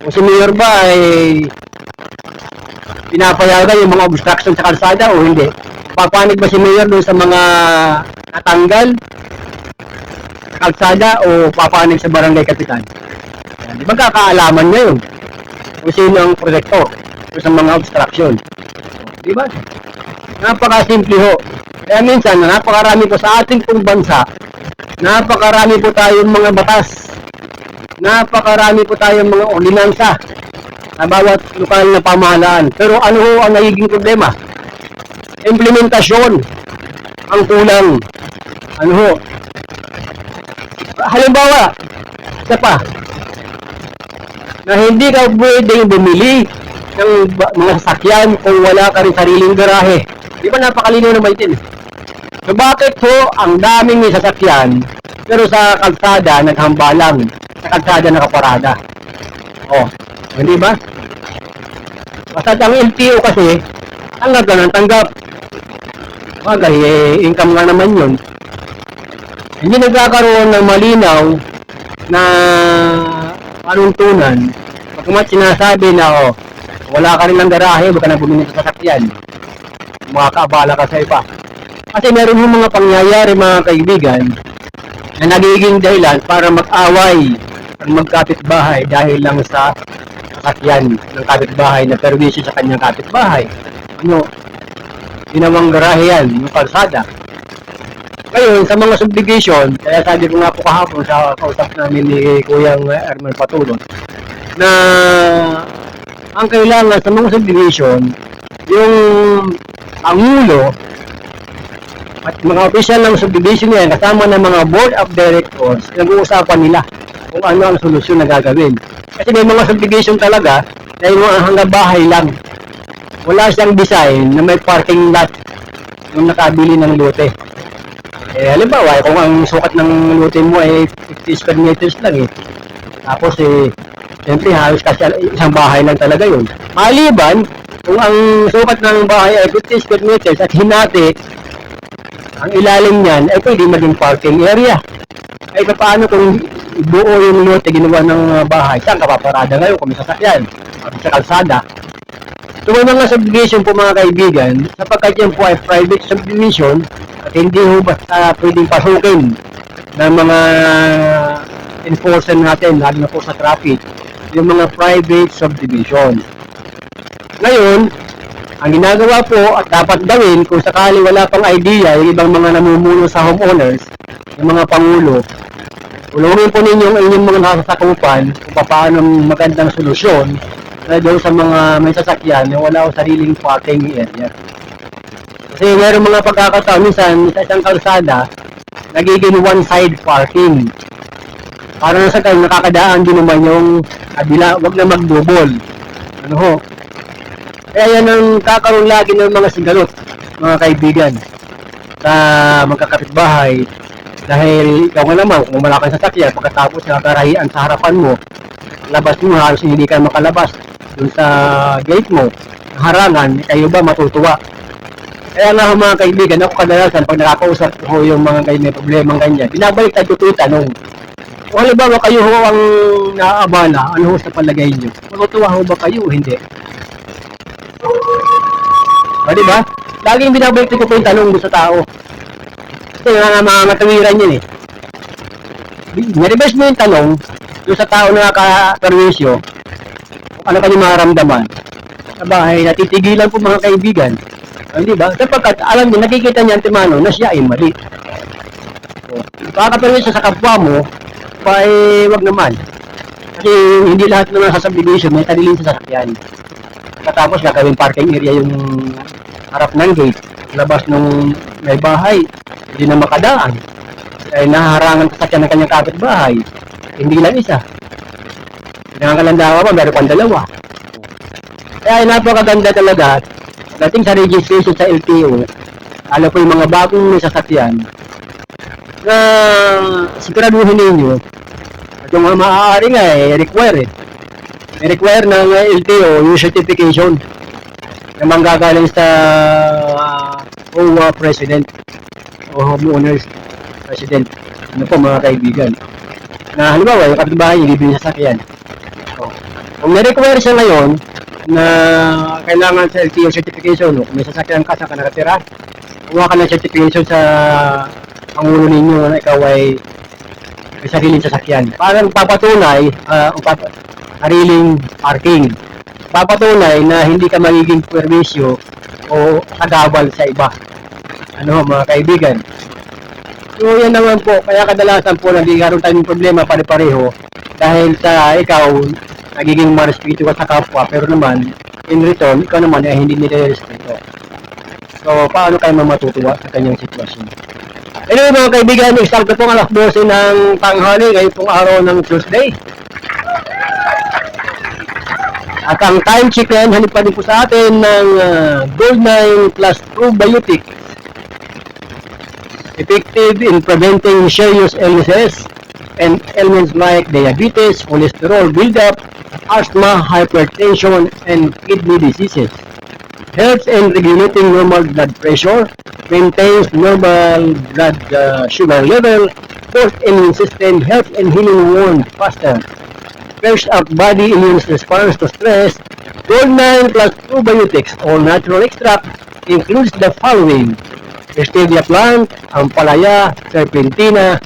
Kung si Mayor ba ay pinapayagan yung mga obstruction sa kalsada o hindi? Papanig ba si Mayor doon sa mga natanggal sa kalsada o papanig sa barangay kapitan? Yan, di ba kakaalaman niya yun? Kung sino ang proyekto sa mga obstruction. Di ba? Napakasimple ho. Kaya minsan, napakarami po sa ating pong bansa, napakarami po tayong mga batas, napakarami po tayong mga ordinansa sa bawat lokal na pamahalaan. Pero ano ho ang nagiging problema? Implementasyon ang kulang. Ano ho? Halimbawa, isa pa, na hindi ka pwedeng bumili ng mga sasakyan kung wala ka rin sariling garahe. Di ba napakalinaw na maitin? So bakit ho ang daming may sasakyan pero sa kalsada naghambalang, sa kalsada nakaparada? Oh, hindi ba? Basta ang LTO kasi tanggap ka ng tanggap. Bagay, income nga naman yun. Hindi nagkakaroon ng malinaw na panuntunan. Pagkamat sinasabi na wala ka rin ng garahe, baka na bumili sa sasakyan. Makakaabala ka sa iba. Kasi meron yung mga pangyayari mga kaibigan na nagiging dahilan para mag-away ang magkapitbahay dahil lang sa sasakyan ng kapitbahay na perwisyo sa kanyang kapitbahay. Ano? Ginawang garahe yan, yung kalsada. Ngayon, sa mga subdivision, kaya sabi ko nga po kahapon sa kausap namin ni Kuyang Erman Patulon, na ang kailangan sa mga subdivision, yung pangulo at mga opisyal ng subdivision yan, kasama ng mga board of directors, nag-uusapan nila kung ano ang solusyon na gagawin. Kasi may mga subdivision talaga na yung hanggang bahay lang. Wala siyang design na may parking lot yung nakabili ng lote. Halimbawa, kung ang sukat ng lote mo ay 50 square meters lang tapos siyempre halos kasi isang bahay lang talaga yun. Maliban, kung ang sukat ng bahay ay 50 square meters at hinati, ang ilalim niyan ay pwede maging parking area. Ay paano kung buo yung lote ginawa ng bahay? Saan ka paparada ngayon kung may sasakyan? Sa kalsada. So may mga subdivision po mga kaibigan, sapagkat yan po ay private subdivision at hindi ho basta pwedeng pasukin ng mga enforcer natin, lalo na po sa traffic, yung mga private subdivision. Ngayon, ang ginagawa po at dapat gawin kung sakali wala pang idea yung ibang mga namumuno sa homeowners, yung mga pangulo, tulungin po ninyo ang inyong mga nakasasakupan kung paano magandang solusyon na doon sa mga may sasakyan na wala o sariling parking area. Kasi meron mga pagkakataon minsan sa isang kalsada, nagiging one-side parking. Para na sa kanya nakakadaan din naman yung kabila, wag na magdubol. Ano ho? Kaya yan ang kakaroon lagi ng mga sigalot, mga kaibigan, sa magkakapitbahay. Dahil ikaw nga naman, kung wala kang sasakyan, pagkatapos nakakarahian sa harapan mo, labas mo, halos hindi ka makalabas dun sa gate mo, harangan, kayo ba matutuwa? Kaya nga mga kaibigan, ako kadalasan, pag nakakausap ko yung mga may problemang ganyan, binabalik tayo ito tanong. Kung halimbawa kayo ho ang naaabala, ano ho sa palagay nyo? Matutuwa ho ba kayo o hindi? O diba? Laging binabalik ko po yung tanong sa tao. Kasi nga mga matawiran yun Nireverse mo yung tanong doon sa tao na nakaperwisyo, ano kayo mararamdaman? Sa bahay, natitigilan po mga kaibigan. Hindi ba? Sapagkat alam niyo, nakikita niya antimano na siya ay mali. So, kakaperwisyo sa kapwa mo, wag naman. Kasi hindi lahat ng nasa subdivision may sariling sasakyan. Tapos gagawin parking area yung harap ng gate, labas nung may bahay, hindi na makadaan. Ay naharangan sasakyan ng kanyang kapitbahay. Hindi lang isa. Pinangakalandawa pa, meron pang dalawa. Kaya napakaganda talaga dating sa registration sa LTO, alam po yung mga bagong may sasakyan na siguraduhin ninyo at yung mga maaari nga require require ng LTO yung certification na manggagaling sa OWA President o Homeowners President. Ano po mga kaibigan, na halimbawa yung kapitbahay yung bibili sa sasakyan. So, Kung na-require siya ngayon na kailangan sa LTO certification, kung may sasakyan ka sa nakatira, kuha ka ng certification sa pangulo ninyo na ikaw ay may sariling sasakyan. Parang papatunay, sariling parking. Papatunay na hindi ka magiging perwisyo o sagabal sa iba. Ano mga kaibigan? So yan naman po, kaya kadalasan po nagkakaroon tayo ng problema pare-pareho dahil sa ikaw nagiging marespeto ka sa kapwa pero naman in return, ikaw naman ay hindi nire-respeto. So paano kayo matutuwa sa kanyang sitwasyon? Anyway mga kaibigan, start na pong alas 12 ng tanghali ngayon pong araw ng Tuesday. At ang time check yan, hanip pa din po sa atin ng Gold9 plus Probiotics. Effective in preventing serious illnesses and ailments like diabetes, cholesterol buildup, asthma, hypertension, and kidney diseases. Helps in regulating normal blood pressure, maintains normal blood sugar level, boosts immune system, helps in healing wounds faster, fresh up body immune response to stress. Gold9 plus Probiotics, all natural extract, includes the following: Stevia plant, ampalaya, serpentina,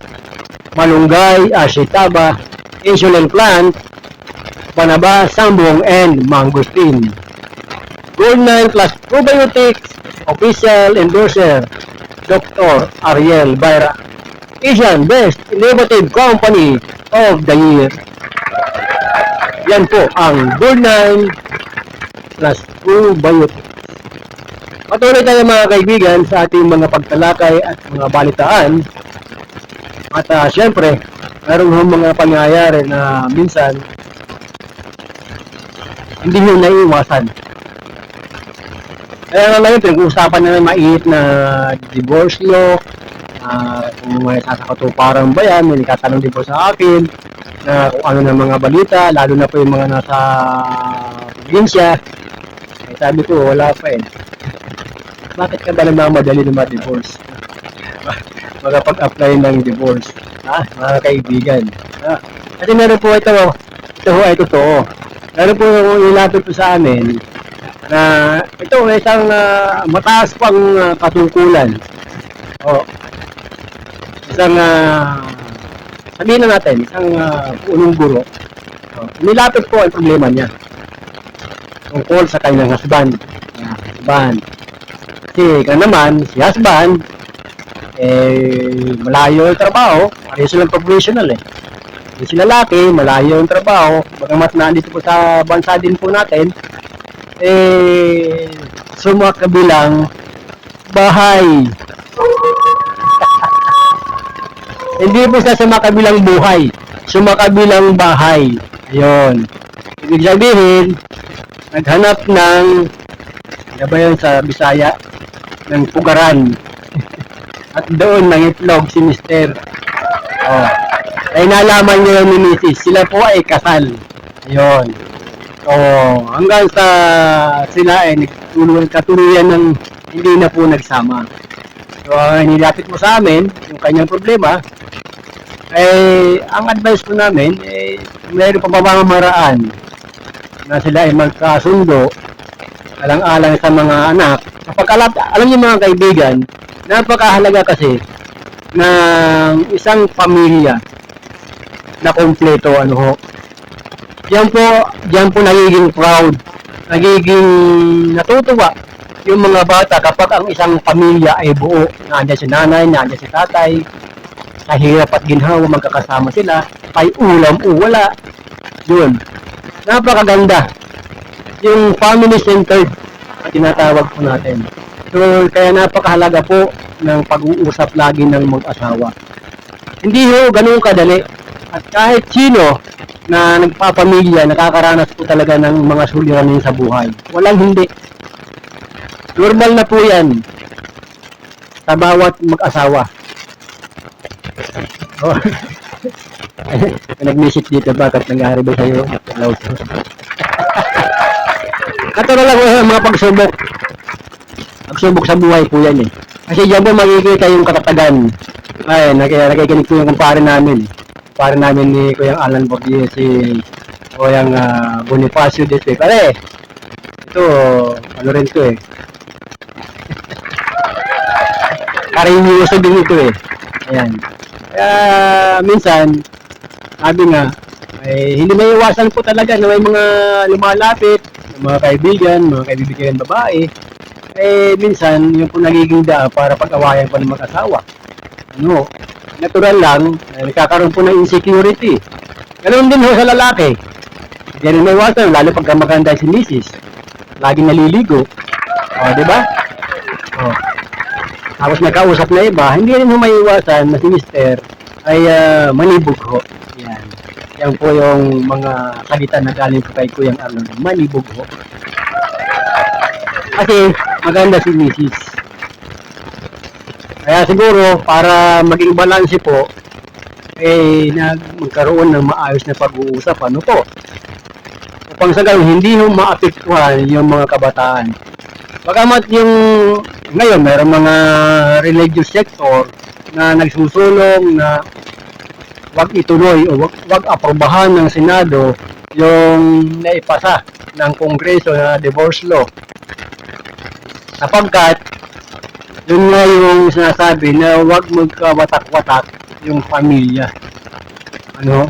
malunggay, ashitaba, insulin plant, banaba, sambong, and mangosteen. Gold9 plus Probiotics, official endorser, Dr. Ariel Baira, Asian Best Innovative Company of the Year. Yan po ang Gold9 plus Probiotics. Patuloy tayo mga kaibigan sa ating mga pagtalakay at mga balitaan. At syempre, meron mga pangyayari na minsan hindi nyo naiiwasan. Kaya nga ngayon, pinag-uusapan na mainit na divorce law, kung may sasakatuparan ba yan, may nakatanong din po sa akin, na kung ano na mga balita, lalo na po yung mga nasa probinsya. Eh, sabi ko, wala pa eh. Bakit ka ba nagmamadali na ma-divorce? Magpag-apply ng divorce. Mga kaibigan. Kasi meron po ito ay totoo. Meron po nilapit po sa amin na ito ay isang mataas pang katungkulan. Isang sabihin na natin, isang punong guro. Nilapit po ang problema niya tungkol sa kanyang husband. Kasi naman, si husband, malayo yung trabaho, pareho silang professional eh. Si lalaki, malayo yung trabaho, bagamat nandito po sa bansa din po natin, sumakabilang bahay. Hindi po sa sumakabilang buhay, sumakabilang bahay. Ayun. Ibig sabihin, naghanap ng, ano ba yun sa Bisaya? Ng pugaran. At doon nangitlog si Mister. Ay nalaman niyo ni Mrs. Sila po ay kasal. Ayun. Hanggang sa sila ay katuluyan ng hindi na po nagsama. So, nilapit mo sa amin yung kanyang problema. Ang advice ko namin, mayroon pa pamamaraan na sila ay magkasundo alang-alang sa mga anak. Kapag alam niyo mga kaibigan, napakahalaga kasi ng isang pamilya na kompleto Diyan po nagiging proud, nagiging natutuwa yung mga bata kapag ang isang pamilya ay buo. Nandiyan si nanay, nandiyan si tatay, sa hirap at ginhawa magkakasama sila, ay ulam o wala. Yun. Napakaganda. Yung family-centered na tinatawag po natin. So, kaya napakahalaga po ng pag-uusap lagi ng mag-asawa. Hindi ho ganun kadali. At kahit sino na nagpapamilya, nakakaranas po talaga ng mga suliranin sa buhay. Walang hindi. Normal na po yan sa bawat mag-asawa. Nag-message dito, bakit nangyari ba sa'yo? Katulad lang mga pagsubok. Pagsubok sa buhay po yan eh. Kasi dyan po makikita yung katatagan. Nakikinig po yung kumpare namin. Kumpare namin ni Kuyang Alan Bordier, si O yung Bonifacio de Pe. Pare, ito, ano rin to eh. Karinyoso din ito eh. Ayan. Kaya minsan, sabi nga, hindi may iwasan po talaga na may mga lumalapit, mga kaibigan babae, minsan, yung po nagiging daan para pag-awayan pa ng mag-asawa. Ano, natural lang, nagkakaroon po ng insecurity. Ganoon din ho sa lalaki. Hindi rin may iwasan, lalo pagka maganda si misis. Laging naliligo. O, di ba? O. Tapos nagkausap na iba, hindi rin ho may iwasan na si mister ay manibog ho. Yan. Yan po yung mga kalitan na galing po kay Kuyang Arnold. Manibog ho. Kasi maganda si misis. Kaya siguro, para maging balanse po, magkaroon ng maayos na pag-uusap. Ano po? Upang sa ganun, hindi ho maapektuhan yung mga kabataan. Bagamat yung ngayon, mayroong mga religious sector na nagsusulong na wag ituloy o wag aprobahan ng Senado yung naipasa ng Kongreso na divorce law. Sapagkat, yun nga yung sinasabi na wag magkawatak-watak yung pamilya. Ano?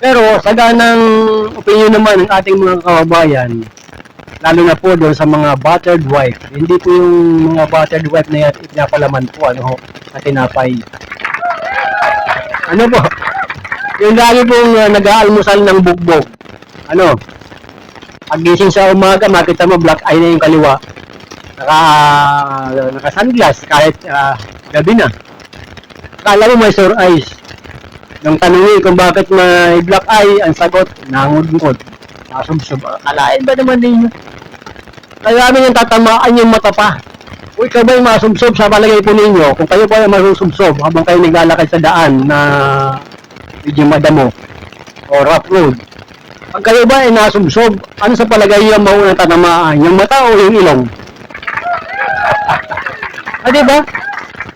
Pero sa ganang opinion naman ng ating mga kababayan, lalo na po doon sa mga battered wife, hindi po yung mga battered wife na pinapalaman po sa tinapay. Ano po? Yung lagi pong nag-aalmusal ng bugbog. Ano? Pagising sa umaga, makita mo black eye na yung kaliwa. Naka-sunglass kahit gabi na. Kala mo may sore eyes. Nung tanungin kung bakit may black eye, ang sagot, nangud-ngud. Nasubsob. Kalain ba naman ninyo? Kaya namin yung tatamaan yung mata pa. Uy, kayo ba yung masubsob sa palagay po ninyo? Kung kayo ba yung masusubsob habang kayo naglalakad sa daan na medyo madamo o rough road. Pag kayo ba ay nasubsob, ano sa palagay yung maunang tatamaan? Yung mata o yung ilong? Diba?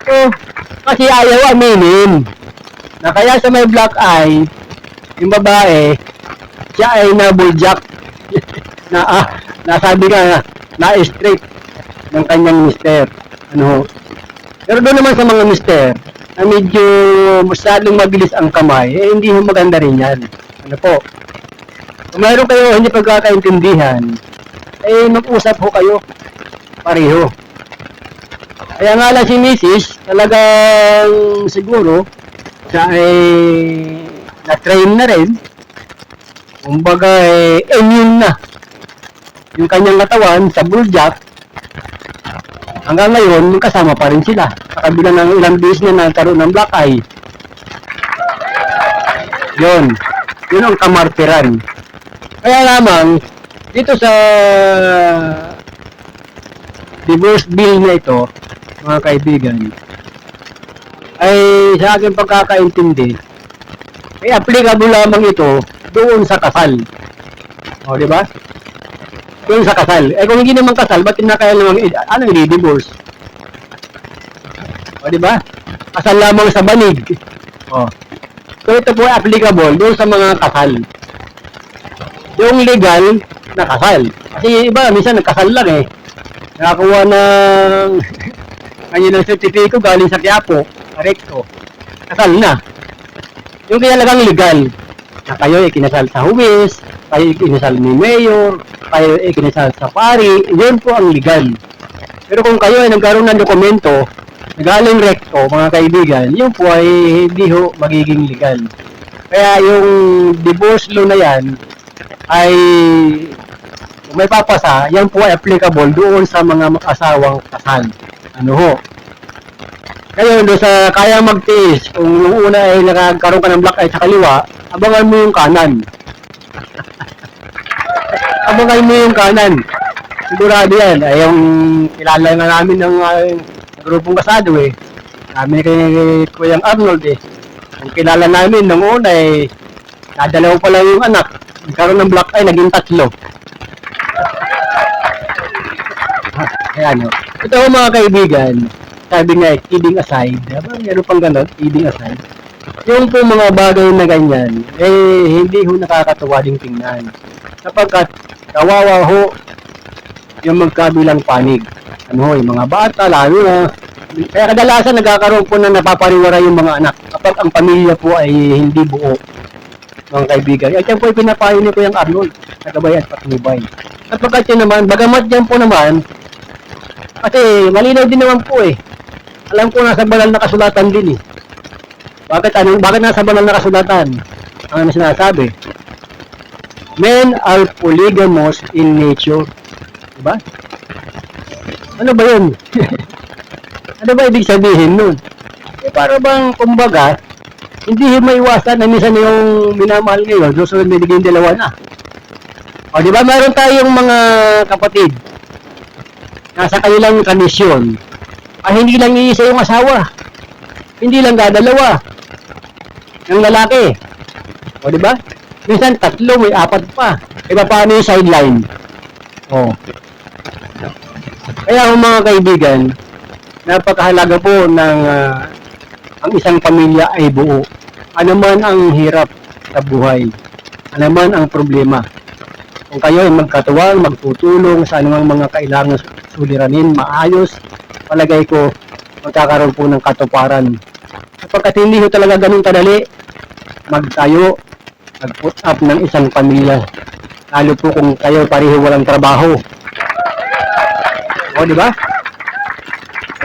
So, kasi ayaw aminin na kaya sa may black eye, yung babae, siya ay nabuljak nasabi ka na straight ng kanyang mister. Ano? Pero doon naman sa mga mister, na medyo masyadong mabilis ang kamay, hindi mo maganda rin yan. Ano po? Kung mayroon kayo hindi pagkakaintindihan, mag-usap ho kayo. Pareho. Kaya nga lang si Mrs. talagang siguro siya ay na-train na rin. Kumbaga immune na yung kanyang katawan sa buljak. Hanggang ngayon, kasama pa rin sila. Sa kabila ng ilang days na nagkaroon ng black eye. Yun ang kamartiran. Kaya lamang, dito sa divorce bill na ito, mga kaibigan, ay sa aking pagkakaintindi, ay applicable lamang ito doon sa kasal. O, di ba? Doon sa kasal. Kung hindi naman kasal, ba't kinakaya namang, anong i-divorce? O, di ba? Kasal lamang sa banig. O. So, ito po ay applicable doon sa mga kasal. Yung legal na kasal. Kasi iba, minsan nagkasal lang eh. Nakakuha ng kanilang certificate galing sa Quiapo, Recto. Kasal na. Yung kinalagang legal, na kayo ikinasal sa huwis, kayo ikinasal ni mayor, kayo ikinasal sa pari, yun po ang legal. Pero kung kayo ay nagkaroon ng dokumento na galing Recto, mga kaibigan, yun po ay hindi ho magiging legal. Kaya yung divorce law na yan ay kung may papasa, yan po ay applicable doon sa mga mag-asawang kasal. Ano ho? Ngayon, doon sa kaya magtiis, kung nung una ay nagkaroon ka ng black eye sa kaliwa, abangan mo yung kanan. Abangan mo yung kanan. Sigurado yan. Ay, yung kilala nga namin ng grupong kasado eh. Kami kay Kuyang Arnold eh. Kung kilala namin nung una eh, nadalaw pa lang yung anak. Nagkaroon ng black eye, naging 3. Ayan o. Ito mga kaibigan, sabi nga, kidding aside, meron pang gano'n, kidding aside. Yung po mga bagay na ganyan, hindi ho nakakatuwa ding tingnan. Sapagkat kawawa ho yung magkabilang panig. Yung mga bata, lalo na. Kaya kadalasan nagkakaroon po na napapariwara yung mga anak kapag ang pamilya po ay hindi buo, mga kaibigan. At yan po ay pinapayo ni Kuya Arnold sa Gabay at Patnubay. At pagkat yun naman, bagamat yan po naman, kasi malinaw din naman po eh. Alam ko nasa banal na kasulatan din eh. Bakit nasa banal na kasulatan? Ang sinasabi? Men are polygamous in nature. Diba? Ano ba yun? Ano ba ibig sabihin nun? Para bang, kumbaga, hindi maiwasan na minsan yung minamahal ngayon, susunod may naging dalawa na. O, di ba, meron tayong mga kapatid nasa kanilang kondisyon ay hindi lang iisa yung asawa. Hindi lang dadalawa ng lalaki. O, di ba? Minsan tatlo, may apat pa. Iba paano yung sideline? O. Kaya mga kaibigan, napakahalaga po ng ang isang pamilya ay buo. Ano man ang hirap sa buhay, ano man ang problema. Kung kayo ay magkatuwang, magtutulong sa anumang mga kailangan suliranin, maayos, palagay ko magkakaroon po ng katuparan. Sapagkat hindi ko talaga ganun kadali magtayo, mag-put up ng isang pamilya. Lalo po kung kayo pareho walang trabaho. O, di ba?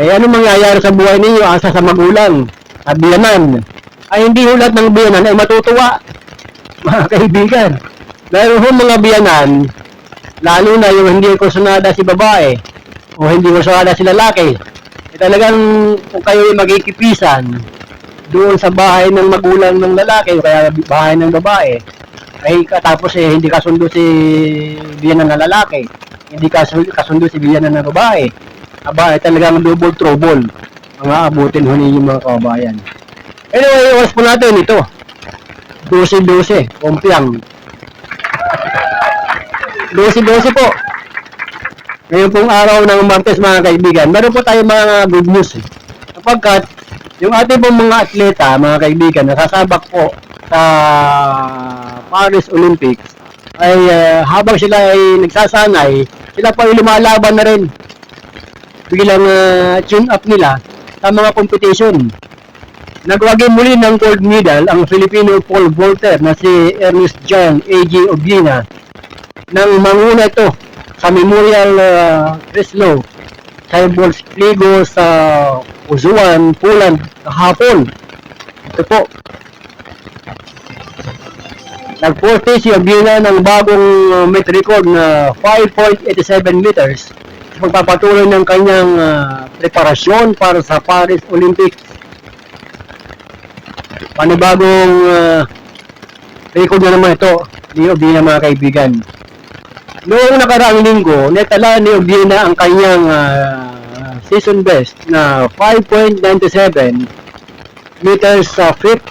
Eh, ano mangyayari sa buhay ninyo asa sa magulang, sa biyanan? Ay hindi ho lahat ng biyanan ay matutuwa, mga kaibigan. Dahil ho mga biyanan, lalo na yung hindi kursunada si babae, o hindi kursunada si lalaki, eh, talagang kung kayo ay magkikipisan doon sa bahay ng magulang ng lalaki, o kaya bahay ng babae, ay katapos eh, hindi kasundo si biyanan ng lalaki, hindi kasundo si biyanan ng babae, aba, talagang double trouble ang aabutin ho ninyo mga kababayan. Anyway, oras po natin ito. 12-12, kumpiang. 12-12 po. Ngayon pong araw ng Martes mga kaibigan, meron po tayo mga good news. Sapagkat, yung ating pong mga atleta, mga kaibigan, nasasabak po sa Paris Olympics, ay habang sila ay nagsasanay, sila po ay lumalaban na rin bilang tune up nila sa mga competition. Nagwagi muli ng gold medal ang Filipino pole vaulter na si Ernest John A.J. Obiena nang manguna ito sa Memorial Breslau Cyborgs Pligo sa Uzuan, Poland kahapon. Ito po. Nagporte si Obiena ng bagong met record na 5.87 meters. Magpapatuloy ng kanyang preparasyon para sa Paris Olympics. Panibagong record na naman ito ni Obiena mga kaibigan. Noong nakaraang linggo, netala ni Obiena ang kanyang season best na 5.97 meters sa 5th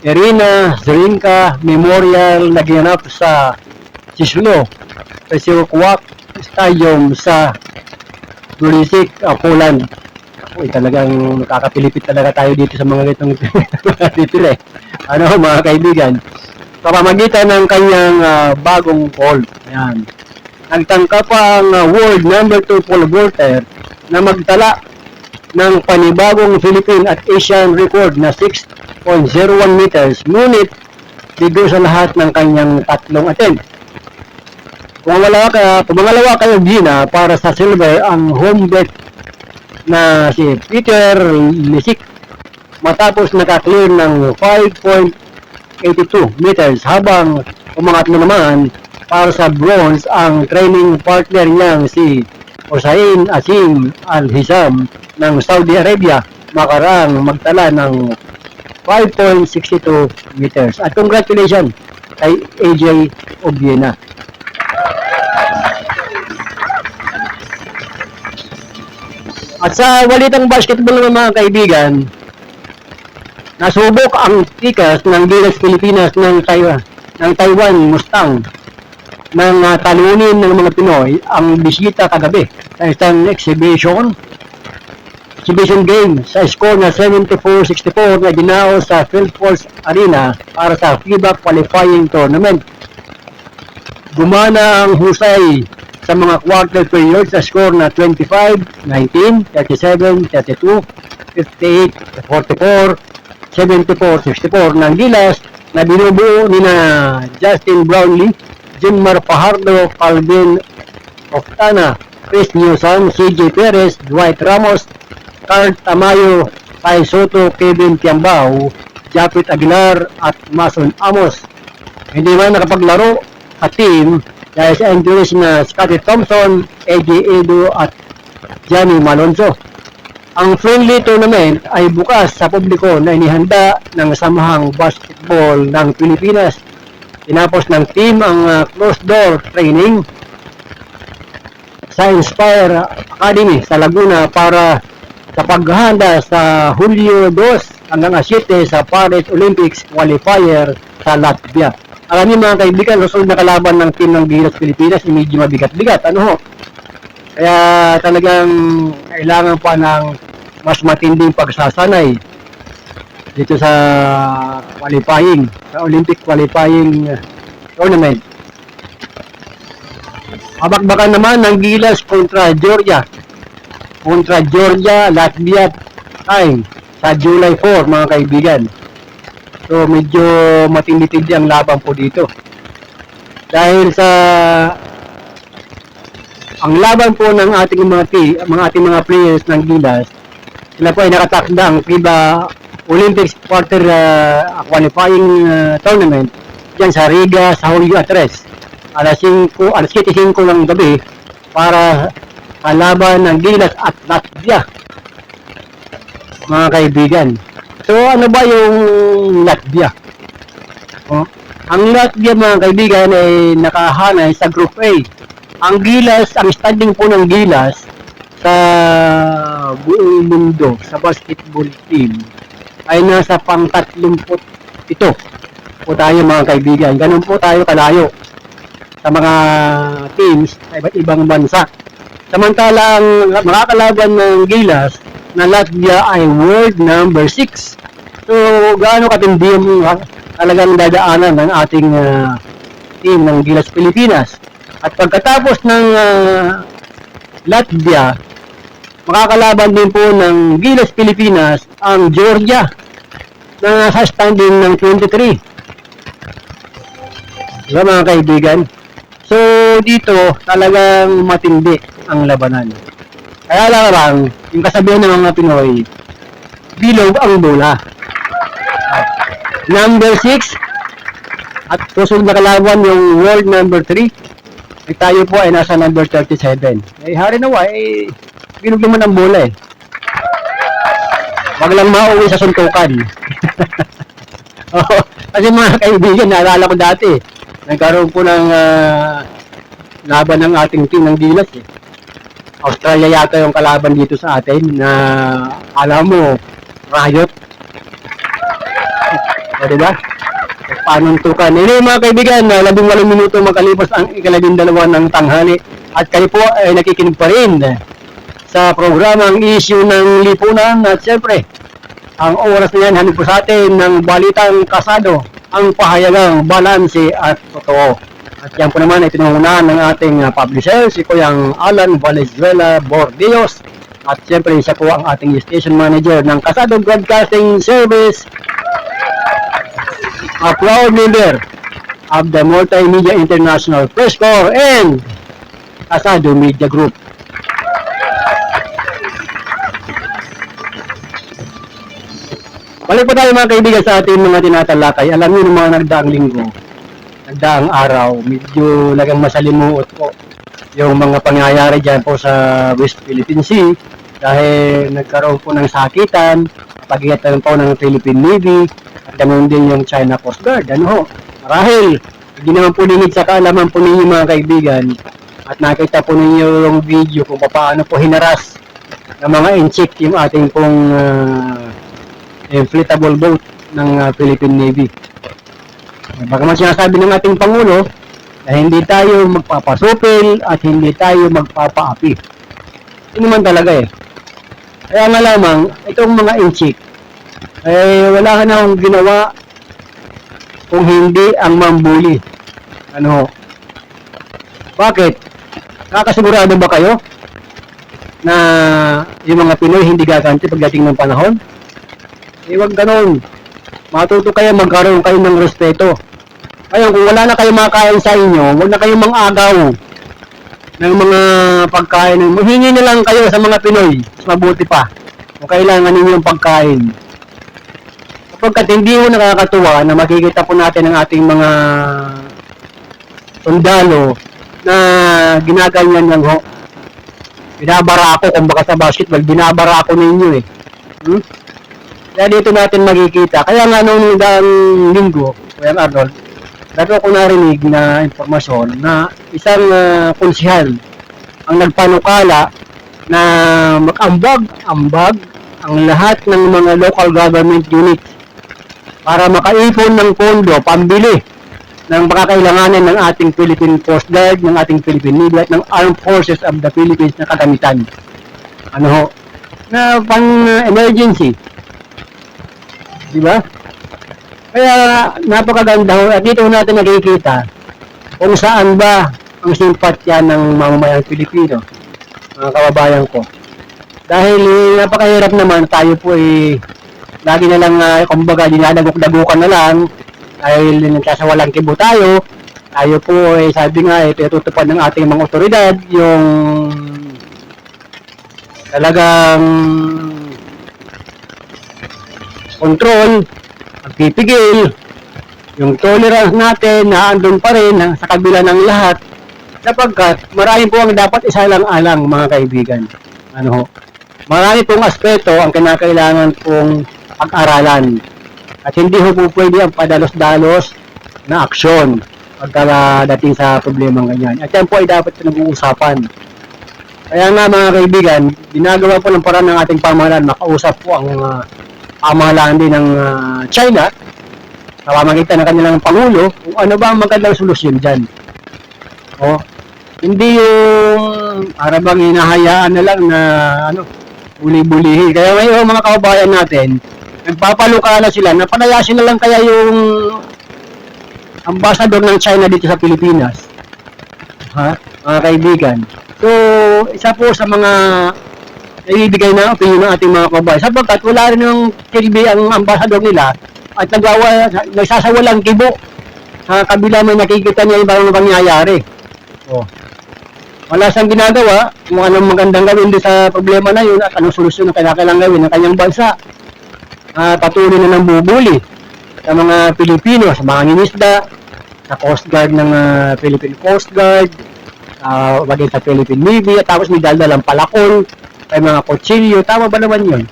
Irina Zrinka Memorial na ginanap sa Czesław Peszyłek Stadium sa Górnik, Poland. Uy, talagang nakakapilipit talaga tayo dito sa mga itong titire. Ano mga kaibigan, sa pamamagitan ng kanyang bagong pole. Ayan. Nagtangka pa ang world number 2 pole vaulter na magtala ng panibagong Philippine at Asian record na 6.01 meters. Ngunit, bigo sa lahat ng kanyang tatlong attempt. Kung mangalawa kayo Gina para sa silver ang home bet na si Peter Lisik matapos naka-clear ng 5.82 meters habang umangatlo naman para sa bronze ang training partner niyang si Hossein Asim Al-Hizam ng Saudi Arabia makarang magtala ng 5.62 meters. At congratulations kay AJ Obiena. At sa walitang basketball ng mga kaibigan, nasubok ang tikas ng Gilas Pilipinas ng Taiwan Mustang ng talunin ng mga Pinoy ang bisita kagabi sa isang exhibition exhibition game sa score na 74-64 na ginao sa Philpolls Arena para sa FIBA qualifying tournament. Gumana ang husay sa mga quarter period sa score na 25-19, 37-32, 58-44, 74-64 ng Gilas na binubuo ni na Justin Brownlee, Jinmar Fajardo, Calvin Oftana, Chris Newsom, CJ Perez, Dwight Ramos, Carl Tamayo, Kai Soto, Kevin Tiambao, Japit Aguilar at Mason Amos. Hindi man nakapaglaro sa team dahil sa injuries na Scotty Thompson, AJ Edo at Johnny Malonzo. Ang friendly tournament ay bukas sa publiko na inihanda ng Samahang Basketball ng Pilipinas. Tinapos ng team ang closed door training sa Inspire Academy sa Laguna para sa paghahanda sa Hulyo 2 hanggang 7 sa Paris Olympics qualifier sa Latvia. Alam niyo mga kaibigan, susunod na kalaban ng team ng Gilas Pilipinas ay medyo mabigat-bigat. Ano ho? Kaya talagang kailangan pa ng mas matinding pagsasanay dito sa qualifying, sa Olympic qualifying tournament. Habakbakan naman ng Gilas kontra Georgia. Kontra Georgia, Latvia time sa July 4 mga kaibigan. So medyo matindi-tindi ang laban po dito. Dahil sa ang laban po ng ating mga players ng Gilas, sila po ay nakatakda ang FIBA Olympics quarter qualifying tournament diyan sa Riga sa Hulyo 3. Alas 7:05 ng gabi para sa laban ng Gilas at Latvia. Mga kaibigan. So ano ba yung Latvia? Ang Latvia mga kaibigan ay nakahanay sa Group A. Ang Gilas, ang standing po ng Gilas sa buong mundo sa basketball team ay nasa pang-37 po tayo mga kaibigan. Ganun po tayo kalayo sa mga teams sa iba't ibang bansa. Samantalang makakalaban ng Gilas na Latvia ay world number 6. So gaano katindi yung talagang dadaanan ng ating team ng Gilas Pilipinas. At pagkatapos ng Latvia, makakalaban din po ng Gilas Pilipinas ang Georgia na nasa standing ng 23. Diba mga kaibigan? So dito talagang matindi ang labanan. Kaya lang yung kasabihan ng mga Pinoy, bilog ang bola. Number 6 at susunod na kalaban yung world number 3. Ay tayo po ay nasa number 37. Ay hari nawa eh bilog naman ang bola eh. Wag lang mauwi sa suntukan. Kasi mga kaibigan, naalala ko dati, nagkaroon po ng laban ng ating team ng Gilas eh. Australia yata yung kalaban dito sa atin na alam mo, riot. O diba? Paano tukan? Hindi mga kaibigan, 18 minuto makalipas ang 12 ng tanghali at kayo po ay nakikinig pa rin sa programang issue ng lipunan at siyempre ang oras na yan hanip po sa atin ng balitang kasado, ang pahayagang balanse at totoo. At yan po naman ay pinangunahan ng ating publisher, si Kuyang Alan Valenzuela Bordios. At siyempre siya po ang ating station manager ng Kasado Broadcasting Service, a proud member of the Multimedia International Press Corps and Kasado Media Group. Balik po tayo mga kaibigan sa ating mga tinatalakay. Alam niyo ng mga nagdaang linggo, nagdaang araw, medyo nagang masalimuot po yung mga pangyayari dyan po sa West Philippine Sea dahil nagkaroon po ng sakitan, pagitan po ng Philippine Navy at ganoon din yung China Coast Guard. Ano ho? Marahil, hindi naman po lingid sa kaalaman po ninyo mga kaibigan at nakita po ninyo yung video kung paano po hinaras ng mga inchik yung ating pong inflatable boat ng Philippine Navy. Bagaman sinasabi ng ating Pangulo na hindi tayo magpapasupil at hindi tayo magpapaapi. Ito naman talaga eh. Kaya nga lamang, itong mga inchik, wala ka na akong ginawa kung hindi ang mambuli. Ano? Bakit? Nakasigurado ba kayo na yung mga Pinoy hindi gaganti pagdating ng panahon? Huwag ganun. Matuto kayo, magkaroon kayo ng respeto. Ngayon, kung wala na kayo makain sa inyo, huwag na kayong mang-agaw ng mga pagkain. Hingi na lang kayo sa mga Pinoy. Mas mabuti pa. Kung kailangan ninyo yung pagkain. Kapagkat hindi mo nakakatuwa na makikita po natin ang ating mga sundalo na ginaganyan lang ho. Binabara ako, kung baka sa basketball, binabara ako ninyo eh. Kaya dito natin makikita. Kaya nga nung daang linggo, Kuya Arnold, dito ko narinig na informasyon na isang konsihal ang nagpanukala na mag-ambag ang lahat ng mga local government units para makaipon ng pondo pambili ng pakakailanganan ng ating Philippine Coast Guard, ng ating Philippine Navy at ng Armed Forces of the Philippines na kagamitan. Ano ho? Na pang-emergency. Diba? Kaya napakaganda ho. At dito natin nakikita kung saan ba ang simpatya ng mamamayang Pilipino, mga kababayan ko. Dahil napakahirap naman, tayo po lagi na lang, kumbaga, dinadagok-dagukan na lang dahil nagsasawalang kibo tayo po sabi nga pinatutupad ng ating mga otoridad yung talagang control, pagpipigil, yung tolerance natin na andun pa rin sa kabila ng lahat, sapagkat marami po ang dapat isalang-alang, mga kaibigan. Ano ho? Marami pong aspeto ang kinakailangan pong pag-aralan. At hindi ho po pwede ang padalos-dalos na aksyon pagkadating sa problemang ganyan. At yan po ay dapat pinag-uusapan. Kaya nga mga kaibigan, ginagawa po ng paraan ng ating pamahalaan, makausap po ang pamahalaan din ng China sa pamamagitan ng kanilang Pangulo kung ano ba ang magandang solusyon dyan. Hindi yung para bang hinahayaan na lang na uli-bulihin. Kaya ngayon mga kababayan natin, nagpapaluka na sila, napalayasin na lang kaya yung ambassador ng China dito sa Pilipinas. Mga kaibigan. So, isa po sa mga naibigay na opinion ng ating mga kababayan. Sapagkat wala rin yung silbi ang ambassador nila at nagsasawalang kibo. Sa kabila may nakikita niya yung mga pangyayari. Wala siyang ginagawa kung anong magandang gawin din sa problema na yun at anong solusyon na kailangan gawin ng kanyang bansa. Patuloy na ng bubuli sa mga Pilipino, sa mga ngingisda, sa Coast Guard ng Philippine Coast Guard, bagay sa Philippine Navy, at tapos may daldalang palakol, may mga kutsilyo, tama ba naman yun?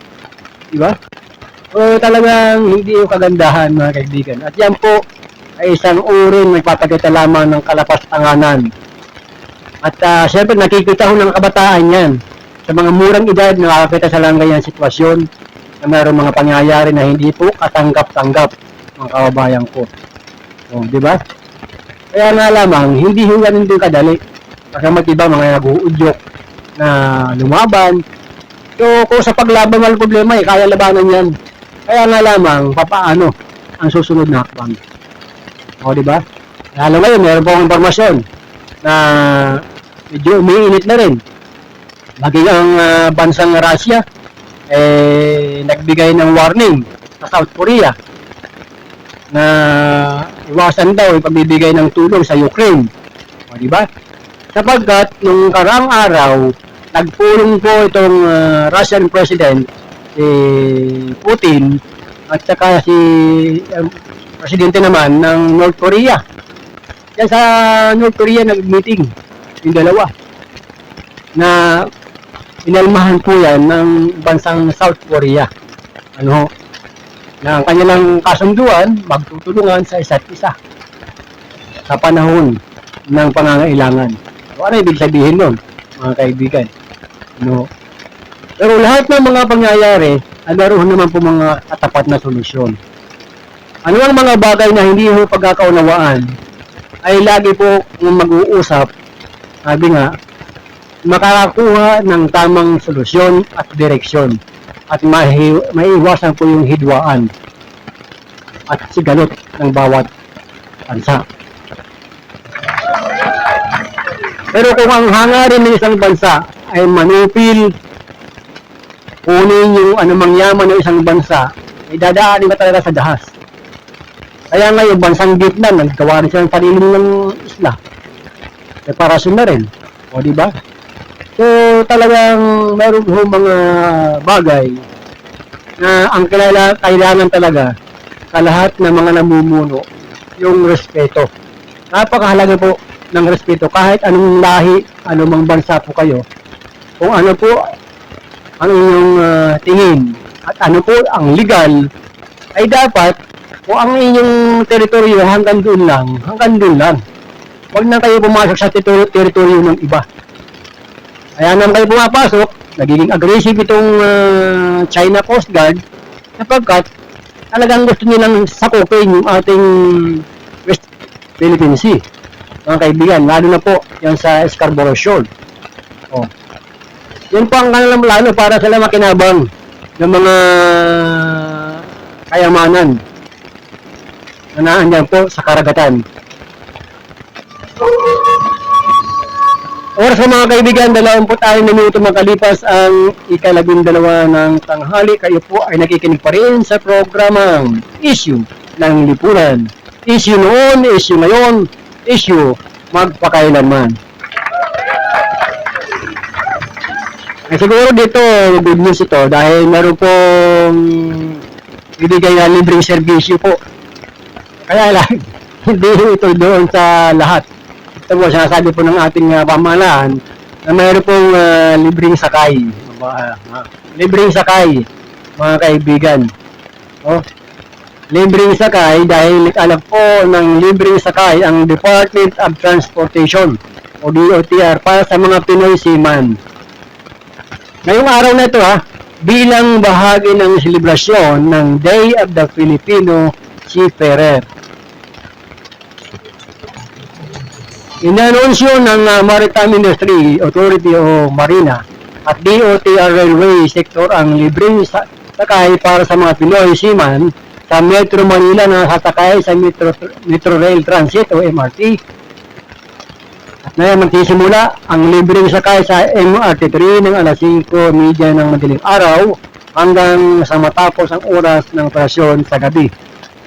Diba? So talagang hindi yung kagandahan mga kaibigan. At yan po ay isang uring nagpapagkita lamang ng kalapas-tanganan. At siyempre nakikita ho ng kabataan yan. Sa mga murang edad, nakakita sa lang ganyan sitwasyon na mayroong mga pangyayari na hindi po katanggap-tanggap mga kababayan ko. Di ba? Kaya nga lamang, hindi ho ganun din kadali. Kasamat iba mga nag-uudyok na lumaban. So, kung sa paglaban ng problema, kaya labanan yan. Kaya nga lamang, papaano ang susunod na hakbang. Di ba? Lalo ngayon, meron po akong informasyon na medyo umiinit na rin. Maging ang bansang Russia nagbigay ng warning sa South Korea na iwasan daw yung pagbibigay ng tulong sa Ukraine. Di ba? Sapagkat nung karang araw, nagpulong po itong Russian President si Putin at saka si Presidente naman ng North Korea. Kaya sa North Korea nag-meeting yung dalawa na inalmahan po yan ng bansang South Korea. Na ang kanilang kasunduan, magtutulungan sa isa't isa sa panahon ng pangangailangan. So, ano ibig sabihin nun, mga kaibigan? Pero lahat ng mga pangyayari, naroon naman po mga katapat na solusyon. Ano ang mga bagay na hindi ho pagkakaunawaan ay lagi po yung mag-uusap, sabi nga, makakakuha ng tamang solusyon at direksyon at maiiwasan po yung hidwaan at sigalot ng bawat bansa. Pero kung ang hangarin ng isang bansa ay manupil, kunin yung anumang yaman ng isang bansa, ay dadaanin ka talaga sa dahas. Kaya nga yung bansang Vietnam, naggawa rin siya ng sarili ng isla. Preparasyon na rin. O diba? So talagang meron ho mga bagay na ang kailangan talaga sa lahat ng mga namumuno yung respeto. Napakahalaga po ng respeto kahit anong lahi, anumang bansa po kayo. Kung ano po ang inyong tingin at ano po ang legal, ay dapat kung ang inyong teritoryo hanggang doon lang. Huwag na kayo pumasok sa teritoryo ng iba. Kaya naman kayo pumapasok, nagiging aggressive itong China Coast Guard sapagkat talagang gusto nilang sakupin yung ating West Philippine Sea. Mga kaibigan, lalo na po yan sa Scarborough Shoal. Oh. Yan po ang kanilang plano para sila makinabang ng mga kayamanan na naandyan po sa karagatan. Oras sa mga kaibigan, 26 minuto makalipas ang ika-12 ng tanghali. Kayo po ay nakikinig pa rin sa programang Issue ng Lipunan. Issue noon, issue ngayon, issue magpakailanman. Ay siguro dito, good news ito dahil meron pong bibigay na libreng serbisyo po. Kaya lang, hindi ito doon sa lahat. Ito po, sinasabi po ng ating pamahalaan na mayroon pong libreng sakay. Libreng sakay, mga kaibigan. Oh, libreng sakay dahil alam po ng libreng sakay ang Department of Transportation o DOTR para sa mga Pinoy seaman. Ngayong araw na ito bilang bahagi ng selebrasyon ng Day of the Filipino Seafarer. Inanunsyo ng Maritime Industry Authority o Marina at DOTR Railway Sector ang libreng sakay para sa mga Pinoy seaman sa Metro Manila na sasakay sa Metro Rail Transit o MRT. At na magsisimula ang libreng sakay sa MRT3 ng alas 5:30 ng madaling araw hanggang sa matapos ang oras ng operasyon sa gabi.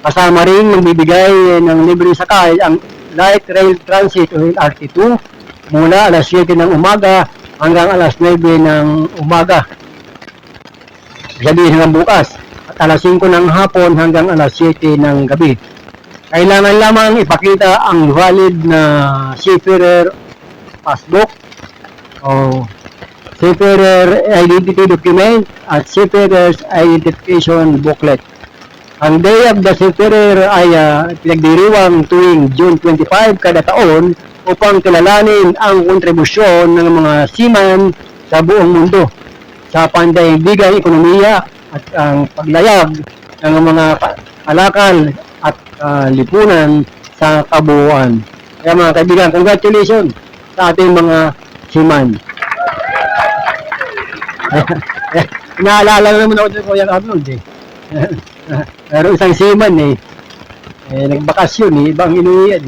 Kasama rin magbibigay ng libreng sakay ang Light Rail Transit o LRT2 mula alas 7 ng umaga hanggang alas 9 ng umaga. Gabi hanggang bukas at alas 5 ng hapon hanggang alas 7 ng gabi. Kailangan lamang ipakita ang valid na seafarer passbook o seafarer identity document at seafarer's identification booklet. Ang Day of the Seafarer ay pinagdiriwang tuwing June 25 kada taon upang kilalanin ang kontribusyon ng mga seaman sa buong mundo sa pandaigdigang ekonomiya at ang paglayag ng mga alakal at lipunan sa kabuuan. Kaya mga kaibigan, congratulations sa ating mga seaman. Inaalala naman ako sa Kuya Arnold Pero isang seaman nagbakasyon ibang inuwian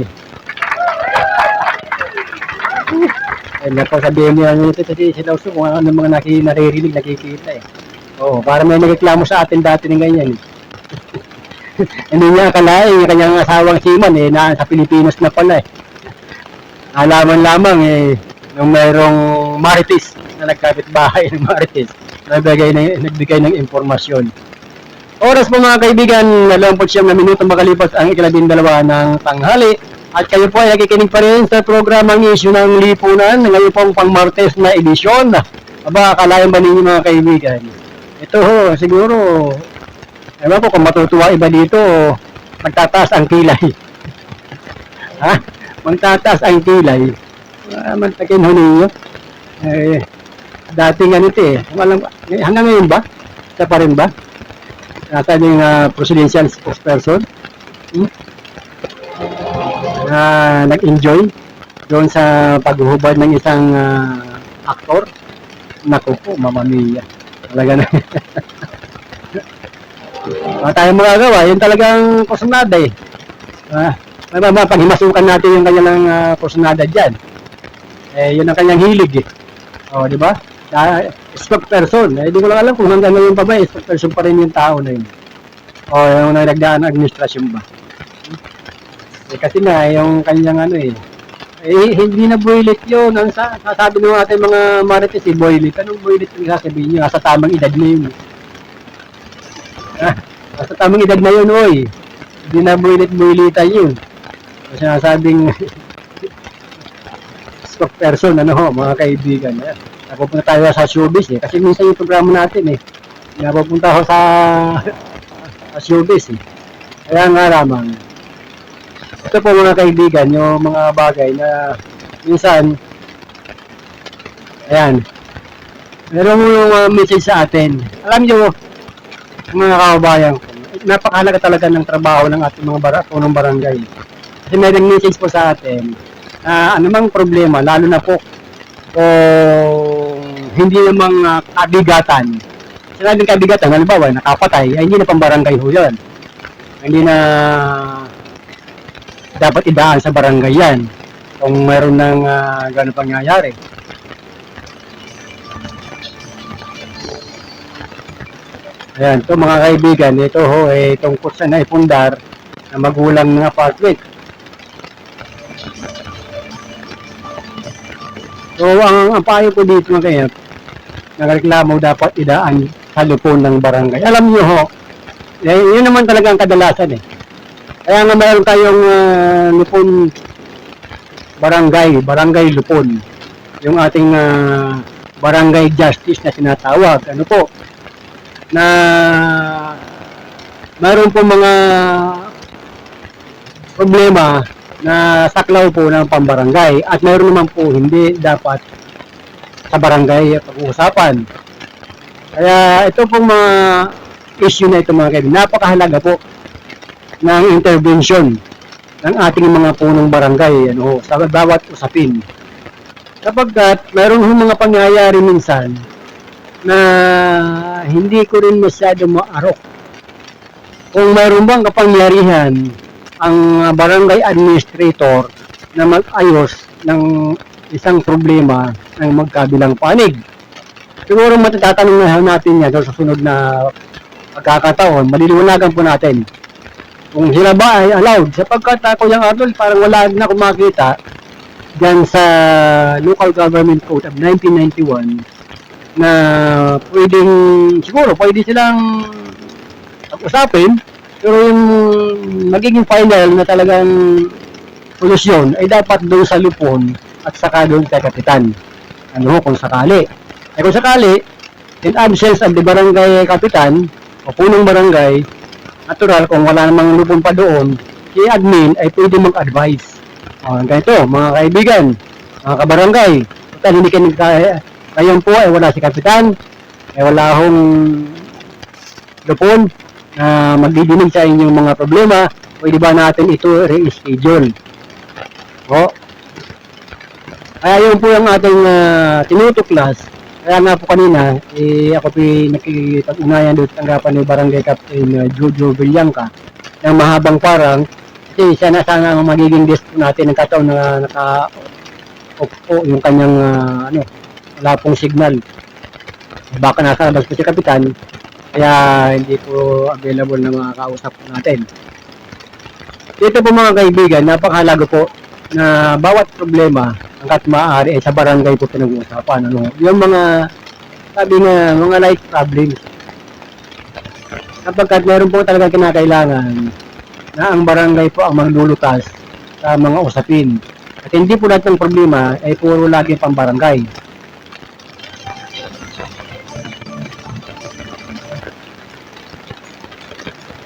Ay napasabihin niya nito kasi sila uso kung ano mga naririnig, nakikita Oo, para may nagreklamo sa atin dati ng ganyan Hindi niya akalain yung kanyang asawang seaman na sa Pilipinas na pala Alaman lamang nung mayroong marites na nagkapit bahay ng marites nagbigay ng impormasyon. Oras po mga kaibigan, 29 na minuto makalipas ang ika-12 ng tanghali at kayo po ay nakikinig pa rin sa programang Issue ng Lipunan ngayon pong pang-Martes na edisyon. Aba, akalain ba ninyo mga kaibigan? Ito siguro, ewan ko kung matutuwa iba dito, magtataas ang kilay. Magtataas ang kilay. Mantakin ho ninyo. Dating ganito hanggang ngayon ba? Isa pa rin ba? Nasa yung presidential spokesperson na nag-enjoy doon sa paghuhubad ng isang aktor. Naku po, Mamma Mia. Talaga na. Wala tayong magagawa. Yun talagang kursunada eh. Paghimasukan natin yung kanyang kursunada dyan. Yun ang kanyang hilig eh. O, di ba? Spokesperson. Hindi ko lang alam kung hanggang ngayon pa ba, spokesperson pa rin yung tao na yun. O, yung nagdaan ng administrasyon ba. Kasi na, yung kanyang hindi na boylet yun. Ang sasabi ng ating mga marites, boylet. Anong boylet yung sasabihin nyo? Nasa tamang edad na yun. Nasa tamang edad na yun, oy. Hindi na boylet-boyletan yun. Kasi nasabing spokesperson, mga kaibigan. Napupunta tayo sa showbiz eh. Kasi minsan yung programa natin eh. Napupunta ako sa showbiz eh. Kaya nga lamang. Ito po mga kaibigan, yung mga bagay na minsan, ayan, meron mo yung message sa atin. Alam nyo, mga kababayan, napakahalaga talaga ng trabaho ng ating mga punong barangay. Kasi may nag-message po sa atin, anumang problema, lalo na po, hindi namang kabigatan. Sinabing kabigatan, halimbawa, nakapatay, ay hindi na pang barangay ho yun. Hindi na dapat idaan sa barangay yan kung mayroon ng gano'ng pangyayari. Ayan, ito mga kaibigan, ito ho ay tungkol sa naipundar na magulang ng apartment. So, ang payo ko dito mga kaya, nagreklamo dapat idaan sa lupon ng barangay. Alam niyo ho, yun naman talaga ang kadalasan eh. Kaya nga mayroon tayong lupon barangay lupon. Yung ating barangay justice na sinatawag. Ano po? Na mayroon po mga problema na saklaw po ng pambarangay at mayroon naman po hindi dapat sa barangay pag-uusapan. Kaya ito pong mga issue na ito mga kaibigan, napakahalaga po ng intervention ng ating mga punong barangay sa bawat usapin. Kapagkat mayroon mga pangyayari minsan na hindi ko rin masyado maarok. Kung mayroon bang kapangyarihan ang barangay administrator na mag-ayos ng isang problema ng magkabilang panig. Siguro matatatanong na natin yan sa susunod na pagkakataon, maliliwanagan po natin kung sila ba ay allowed. Sapagkat Kuya Arnold, parang wala na akong makita dyan sa Local Government Code of 1991 na pwedeng, siguro pwede silang pag-usapin, pero yung magiging final na talagang solusyon ay dapat doon sa lupon at saka doon sa kapitan. Kung sakali. Kung sakali, in absence of the barangay kapitan o punong barangay, natural, kung wala namang lupon pa doon, si admin ay pwede mag-advise. Ganito, mga kaibigan, mga kabarangay, hindi kayo po ay wala si kapitan, ay wala akong lupon na magdidinig sa inyong mga problema, pwede ba natin ito re-schedule? Kaya yun po yung ating tinutuklas. Kaya nga po kanina, ako po nakikipag-unayan doon sa tanggapan ni Barangay Captain Jojo Villangka ng mahabang parang kasi siya na sana ang magiging guest po natin ng kataon na naka-off yung kanyang wala pong signal. Baka nasa labas po si Kapitan kaya hindi po available na makakausap po natin. Dito po mga kaibigan, napakahalaga po na bawat problema hanggat maaari ay sa barangay po pinag-uusapan. Yung mga, sabi nga, mga life problems. Kapagkat meron po talaga kinakailangan na ang barangay po ang maglulutas sa mga usapin. At hindi po lahat ng problema ay puro lagi pang barangay.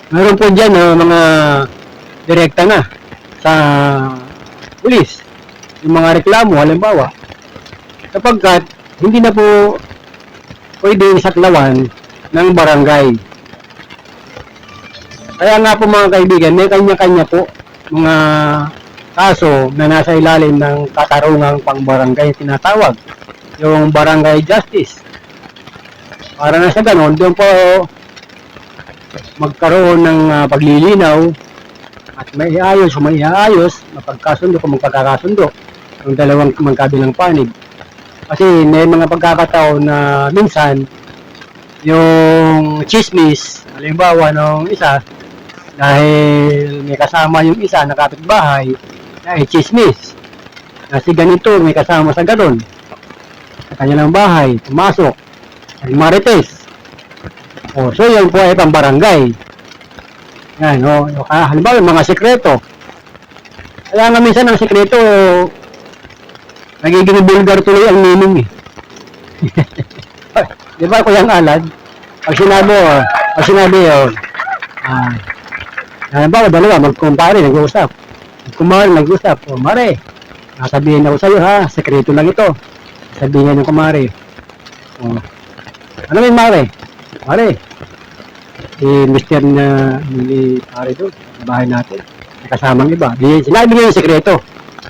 Meron po dyan mga direkta na sa pulis. Yung mga reklamo, halimbawa, kapagkat hindi na po pwede saklawan ng barangay. Kaya nga po mga kaibigan, may kanya-kanya po mga kaso na nasa ilalim ng katarungang pangbarangay tinatawag. yung barangay justice. Para na sa ganon, doon po magkaroon ng paglilinaw at may iayos, mapagkasundo kung magpagkakasundo ng dalawang magkabilang panig. Kasi may mga pagkakataon na minsan yung chismis, halimbawa nung isa, dahil may kasama yung isa na kapitbahay, na chismis na si ganito may kasama sa ganon sa kanilang bahay, pumasok, ay marites. So yan po ay pambarangay. Yan, halimbawa yung mga sekreto. Kaya nga minsan ang sekreto, nagiging vulgar tuloy ang meaning eh. Di ba Kuyang Alad? Pag sinabi halimbawa dalawa, magkumpare, nag-uusap. Nag-uusap. O, mare, sasabihin ako sa'yo ha, sekreto lang ito. Sabihin niya ng kumare. O, ano yung mare? Mare, Mr. na pare doon, sa bahay natin, may kasamang iba. Sinabi niya yung sekreto.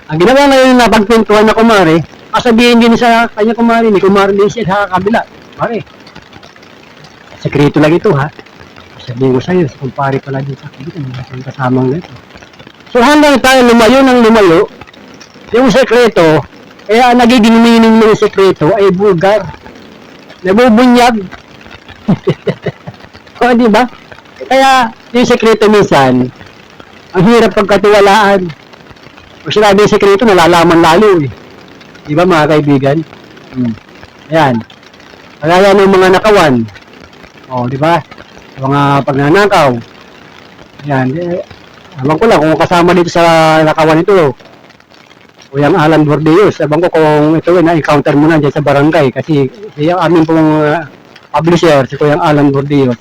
Ang ginawa ngayon na pagpintuan na kumare, sabihin din sa kanya kumare, ni kumare din siya sa kabila. Mare, sekreto lang ito ha. Sabihin ko sa'yo, kumpare pala din sa kabila, may kasamang ito. So hanggang tayo lumayo, yung sekreto, kaya nagiging meaning ng sekreto ay vulgar. Nabubunyag. O, di ba? Kaya, yung sekreto minsan, ang hirap pagkatiwalaan. Pag sinabi yung sekreto, nalalaman lalo eh. Di ba mga kaibigan? Ayan. Kaya ng mga nakawan. O, di ba? Mga pagnanakaw. Ayan. Alam ko lang kung kasama dito sa nakawan ito. Kuyang Alan Bordeos. Abang ko kung ito na-encounter mo na dyan sa barangay. Kasi siya amin pong publisher, si Kuyang Alan Bordeos.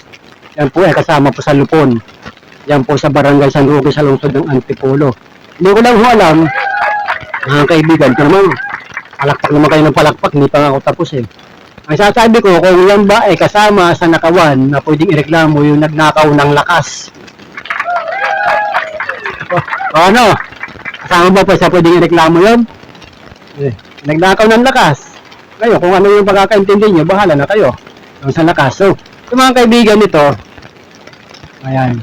Yan po ay kasama po sa Lupon. Yan po sa barangay San Roque sa lungsod ng Antipolo. Hindi ko lang alam, mga kaibigan ko naman, palakpak naman kayo ng palakpak, hindi pa nga ako tapos eh. Ang sasabi ko, kung yan ba ay kasama sa nakawan na pwedeng ireklamo yung nagnakaw ng lakas. O ano? Kasama ba po sa pwedeng ireklamo yun? Nagnakaw ng lakas. Ngayon, kung ano yung pagkakaintindi nyo, bahala na kayo. Yung sa lakas. So, yung mga kaibigan nito, ayan.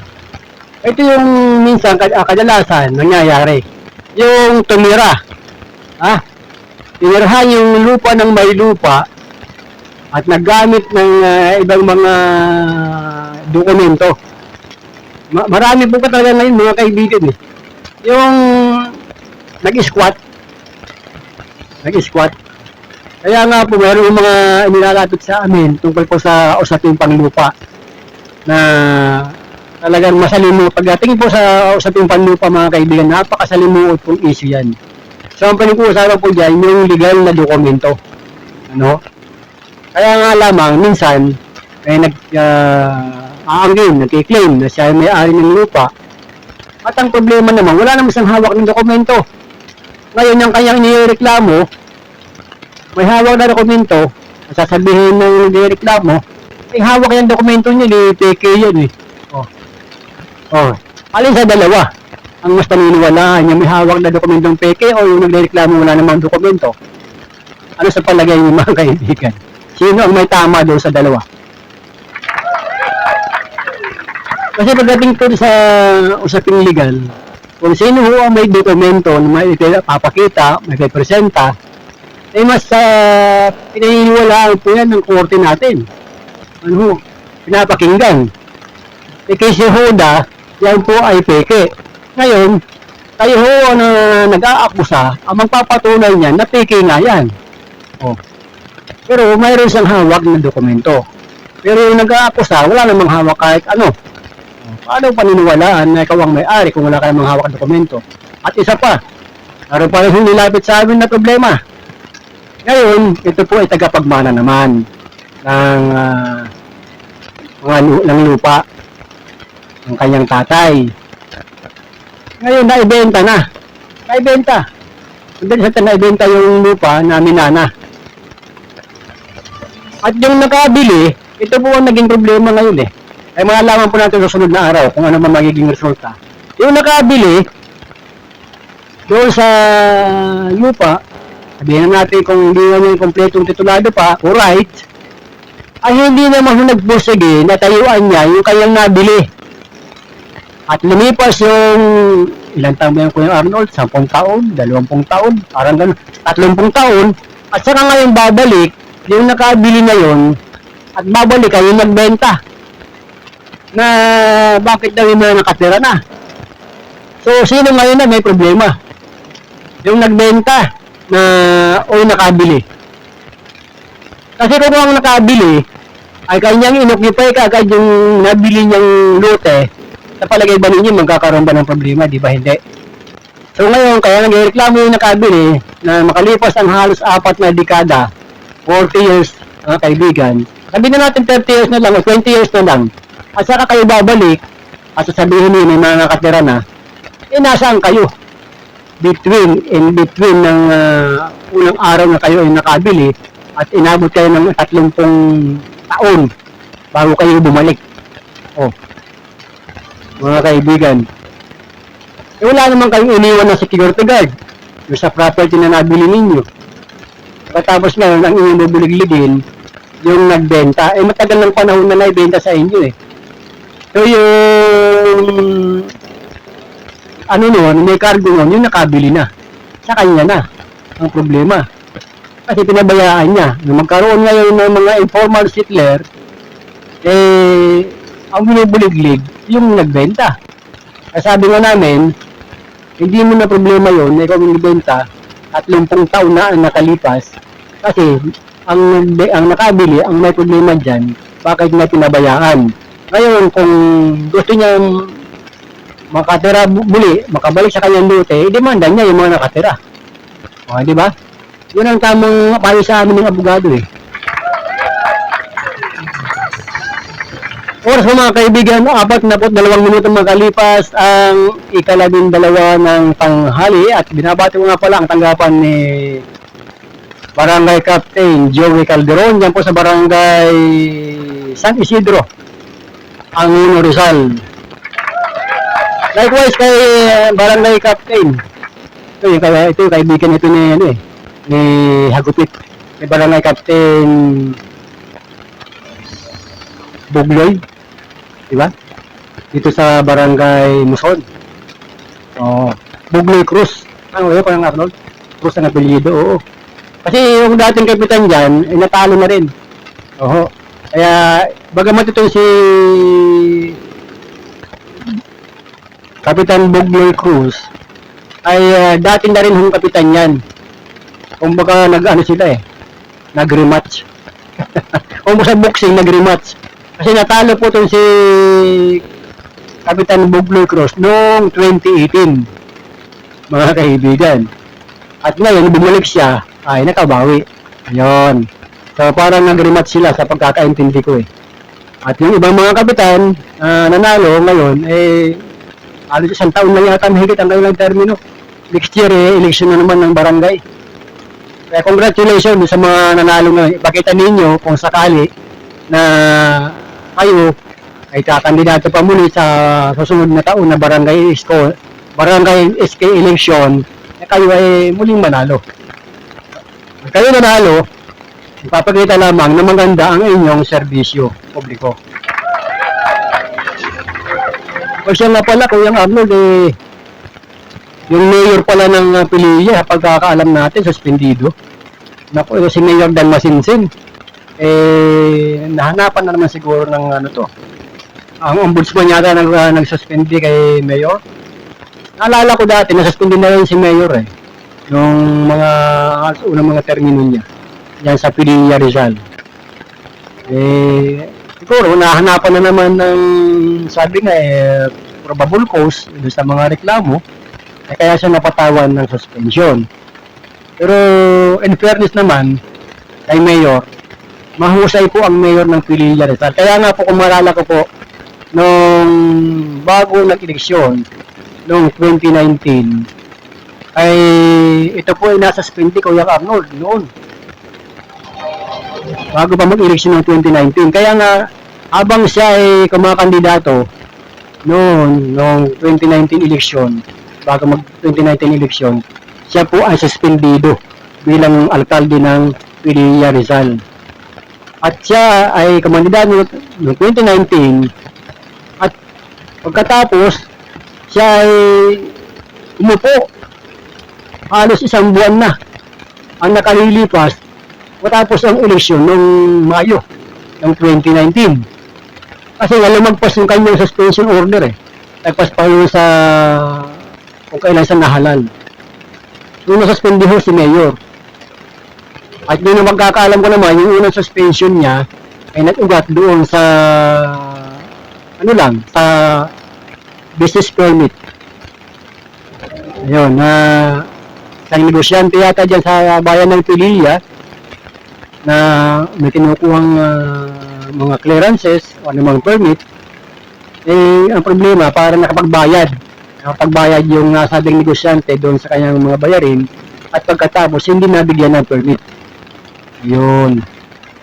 Ito yung minsan kadalasan nangyayari. Yung tumira. Tinirahan yung lupa ng may lupa at naggamit ng ibang mga dokumento. Marami po ka talaga ngayon mga kaibigan eh. Yung nag-squat. Kaya nga po meron yung mga inilalapit sa amin tungkol po sa usaping panglupa na talagang masalimuot. Pagdating po sa usaping panglupa mga kaibigan, napakasalimuot pong issue yan. So ang pinag-uusapan po dyan yung legal na dokumento. Ano? Kaya nga lamang minsan may nagkiklaim na siya may-ari ng lupa. At ang problema naman, wala naman siyang hawak ng dokumento. Ngayon yung kanyang nireklamo, may hawak na dokumento, sasabihin ng nireklamo, may hawak yung dokumento niya, di PK yun eh. Alin sa dalawa, ang mas paniniwalaan yung may hawak na dokumentong PK o yung nagreklamo wala namang dokumento? Ano sa palagay ng mga kaibigan? Sino ang may tama doon sa dalawa? Kasi pagdating po sa usaping legal, kung sino ho ang may dokumento na may papakita, may presenta, ay mas pinaniniwalaan po yan ng korte natin. Ano ho? Pinapakinggan. Kay si Hoda, yan po ay peke. Ngayon, tayo ho na nag-aakusa, ang magpapatunay niyan na peke nga yan. Pero mayroon siyang hawak ng dokumento. Pero yung nag-aakusa, wala namang hawak kahit ano. Paano paniniwalaan na ikaw ang may-ari kung wala ka namang hawak ng dokumento? At isa pa, naroon pa rin nilapit sa amin na problema. Ngayon, ito po ay tagapagmana naman ng lupa ng kanyang tatay. Ngayon, naibenta na. Naibenta. Hindi sa naibenta yung lupa na minana. At yung nakabili, ito po ang naging problema ngayon eh. Ay malalaman po natin sa sunod na araw kung ano man magiging resulta. Yung nakabili doon sa lupa, sabihin na natin kung hindi naman yung kompletong titulado pa, alright, ay hindi naman yung nagpursige, natayuan niya yung kanyang nabili. At lumipas yung ilang taon ba yung Kuya Arnold? 10 taon, 20 taon, parang gano'n, 30 taon, at saka ngayon babalik, yung nakabili na yun, at babalik kayo nagbenta. Na bakit daw yung mga nakatira na? So, sino ngayon na may problema? Yung nagbenta na o yung nakabili. Kasi kung ang nakabili ay kanyang inoccupy kaagad yung nabili niyang lote, sa palagay ba ninyo magkakaroon ba ng problema? Di ba hindi? So ngayon, kaya nagreklamo yung nakabili na makalipas ang halos 4 na dekada, 40 years, mga kaibigan, sabi na natin 30 years na lang o 20 years na lang, at saka kayo babalik at sasabihin niyo may mga nakatira na, nasaan kayo? In between ng unang araw na kayo ay nakabili at inabot kayo ng 30 taon bago kayo bumalik. Oh, mga kaibigan, wala naman kayong iniwan na security guard yung sa property na nabili ninyo. Tapos ngayon, ang inyong bubuligligin yung nagbenta, matagal ng panahon na naibenta sa inyo eh. So yung may cargo nun, yung nakabili na. Sa kanya na ang problema. Kasi pinabayaan niya. Nung magkaroon ngayon ng mga informal settler, ang binubuliglig, yung nagbenta. Kasi sabi nga namin, hindi mo na problema yun, ikaw yung nagbenta, 30 taon na ang nakalipas. Kasi, ang nakabili, ang may problema dyan, bakit na pinabayaan. Ngayon, kung gusto niya makatira muli, makabalik sa kanyang lote, demanda niya yung mga nakatira. O, di ba? Yun ang tamang payo sa amin ng abogado eh. Oras mo mga kaibigan, 42 minuto makalipas ang ika-12 ng tanghali at binabati mo nga pala ang tanggapan ni Barangay Captain Joey Calderon dyan po sa Barangay San Isidro, Angulo, Rizal. Likewise kay Barangay Captain. Ito yung kaibigan ito ni Hagupit. Kay Barangay Captain Bugloy. Diba? Dito sa Barangay Muson. Bugloy Cruz. Ano yun? Parang Arnold? Cruz ang apelyido, oo. Kasi yung dating kapitan dyan, natalo na rin. Oo. Kaya, bagamat ito si Kapitan Bugloy Cruz, ay dating na rin yung kapitan yan. Kung baka sila nag-rematch. Kung sa boxing, nag-rematch. Kasi natalo po itong si Kapitan Bugloy Cruz noong 2018, mga kaibigan. At ngayon, bumalik siya, ay nakabawi. Ayun. So, parang nag-rematch sila sa pagkakaintindi ko eh. At yung ibang mga kapitan nanalo ngayon, halos 1 taon na yata mahigit ang kanilang termino. Next year, election na naman ng barangay. Kaya congratulations sa mga nanalo ngayon. Ipakita ninyo kung sakali na kayo ay kakandidato pa muli sa susunod na taon na barangay SK election, kayo ay muling manalo. Pag kayo nanalo, ipapakita lamang na maganda ang inyong serbisyo publiko. O siya nga pala, Kuya Arnold, yung mayor pala ng Pililla, pagkakaalam natin, suspendido. Naku, si Mayor Dan Masinsin, nahanapan na naman siguro ng ang ombudsman yata nagsuspendi kay Mayor. Naalala ko dati, nasuspindi na rin si Mayor nung unang mga termino niya yan sa Pililla, Rizal. Siguro nahanapan na naman ng sabi nga probable cause doon sa mga reklamo, kaya siya napatawan ng suspension. Pero in fairness naman kay Mayor, mahusay po ang Mayor ng Pililla, Rizal. Kaya nga po, kung maalala ko po, nung bago nag-eleksyon noong 2019, ay ito po ay nasa-suspend Kuya Arnold noon. Bago pa mag-eleksyon ng 2019. Kaya nga, habang siya ay kumakandidato noong 2019 eleksyon, bago mag-2019 eleksyon, siya po ay suspendido bilang alkalde ng Pililla Rizal. At siya ay kamandidato noong 2019 at pagkatapos siya ay umupo. Halos isang buwan na ang nakalilipas matapos ang eleksyon noong Mayo ng 2019. Kasi nga lumagpas yung kanyang suspension order eh. Nagpas pa yun sa kung kailan siya nahalal. Nung nasuspindi ho si Mayor. At yun ang magkakaalam ko naman, yung unang suspension niya ay nag-ugat doon sa sa business permit. Ayun, isang negosyante yata dyan sa bayan ng Pililla na may kinukuhang mga clearances o anumang permit. Ang problema, para nakapagbayad yung nasabing negosyante doon sa kanyang mga bayarin at pagkatapos hindi nabigyan ng permit. Yun.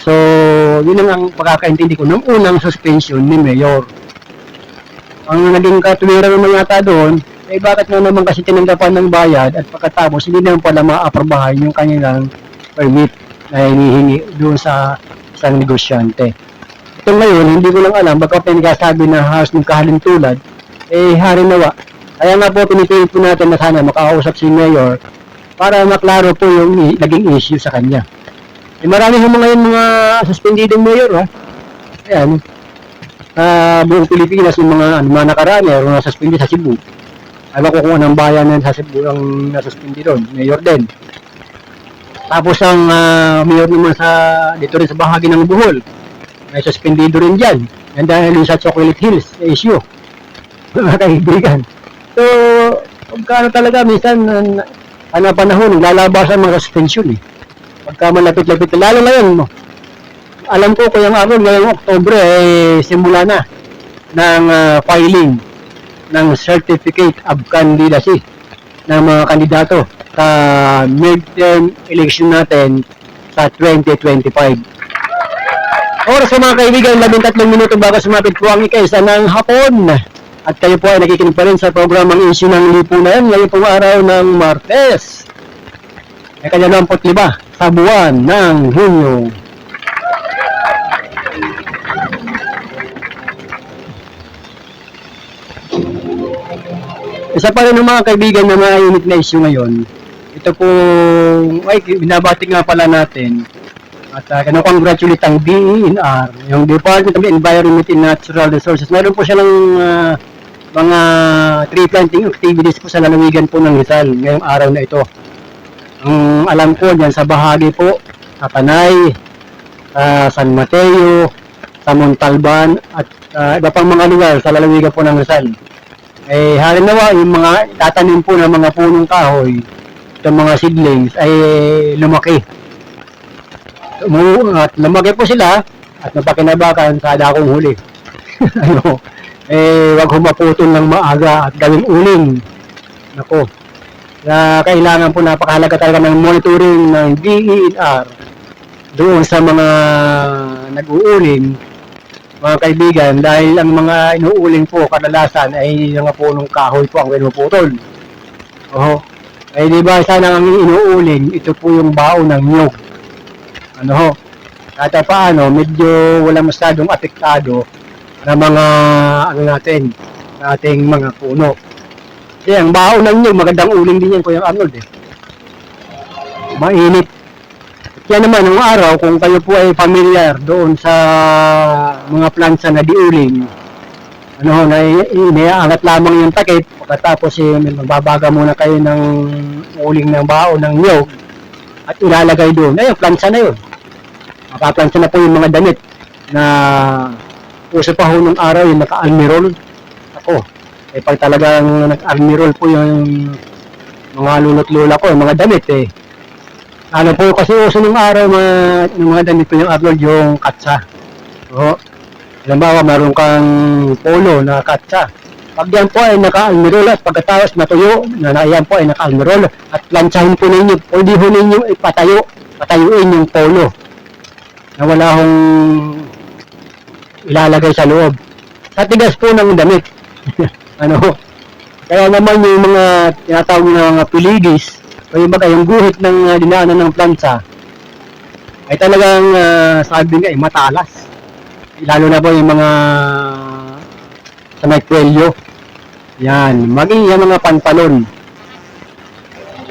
So, yun ang pagkakaintindi ko ng unang suspension ni Mayor. Ang naging katuwiran naman yata doon, bakit nga naman kasi tinanggapan ng bayad at pagkatapos hindi naman pala maaprobahan yung kanilang permit na hinihingi doon sa isang negosyante. Ito ngayon, hindi ko lang alam, baka pinagsasabi na halos ng kahalintulad, hari nawa. Kaya nga po, pinipilit po natin na sana makausap si Mayor para maklaro po yung naging issue sa kanya. Marami yung mga suspendidong mayor, ha? Ayan. Buong Pilipinas, yung mga nakaraan, mayroong nasuspindi sa Cebu. Alam ko kung anong bayan na sa Cebu ang nasuspindi doon, mayor din. Tapos ang mayor naman dito rin sa bahagi ng Bohol, may suspendido rin dyan. Yan dahil sa Chocolate Hills issue. Mga kaibigan. So, pagkano talaga, minsan, panahon, naglalabasan mga suspension eh. Pagka malapit-lapit, lalo ngayon, alam ko kung ngayong Oktobre ay simula na ng filing ng Certificate of Candidacy ng mga kandidato sa midterm election natin sa 2025. Oras sa mga kaibigan, 13 minuto bago sumapit po ang ika-isa ng hapon. At kayo po ay nakikinig pa rin sa programang issue ng lipunan ngayon pong araw ng Martes. Ika-25 sa buwan ng Hunyo. Isa pa rin ng mga kaibigan na mainit na issue ngayon. Ito po, binabati nga pala natin at congratulate ang DENR, yung Department of Environment and Natural Resources. Meron po siya ng mga tree planting activities po sa lalawigan po ng Rizal ngayong araw na ito. Ang alam ko dyan sa bahagi po, sa Panay, San Mateo, sa Montalban, at iba pang mga lugar sa lalawigan po ng Rizal. Halimbawa, yung mga tatanim po ng mga punong kahoy, itong mga seedlings, ay lumaki. At lumaki po sila, at napakinabakan sa dakong huli. Wag humaputol ng maaga at gawing uling. Nako. Na kailangan po napakahalaga talaga ng monitoring ng DENR doon sa mga nag-uuling, mga kaibigan, dahil ang mga inuuling po kadalasan ay mga punong kahoy po ang pinuputol. Di ba sana ang inuuling, ito po yung baon ng nyug. Kahit paano, medyo wala masyadong apektado na mga ating mga puno. Kasi ang baon ng nyug, magandang uling din yan, Kuya Arnold Mainit. Kaya naman, ng araw, kung kayo po ay familiar doon sa mga plansa na diuling, na iniaangat lamang yung takip, pagkatapos magbabaga muna kayo ng uling ng baon ng nyug at ilalagay doon. Ayun, plansa na yun. Mapaplansa na po yung mga damit na uso pa ho nung araw yung naka-almirol. Pag talagang nag-almirol po yung mga lulot-lula ko, yung mga damit Ano po kasi uso nung araw yung mga damit ko yung Arnold, yung katsa. Halimbawa, meron kang polo na katsa. Pag yan po ay naka-almirol at pagkatapos natuyo, na yan po ay naka-almirol at plansahin po ninyo, pwede ho ninyo patayuin yung polo na wala hong ilalagay sa loob. Sa tigas po ng damit. Kaya naman yung mga tinatawag na mga piligis, o yung bagay, yung guhit ng dinaanan ng plansa ay talagang sabi nga matalas. Lalo na po yung mga sa may kwelyo. Yan, maging yung mga pantalon.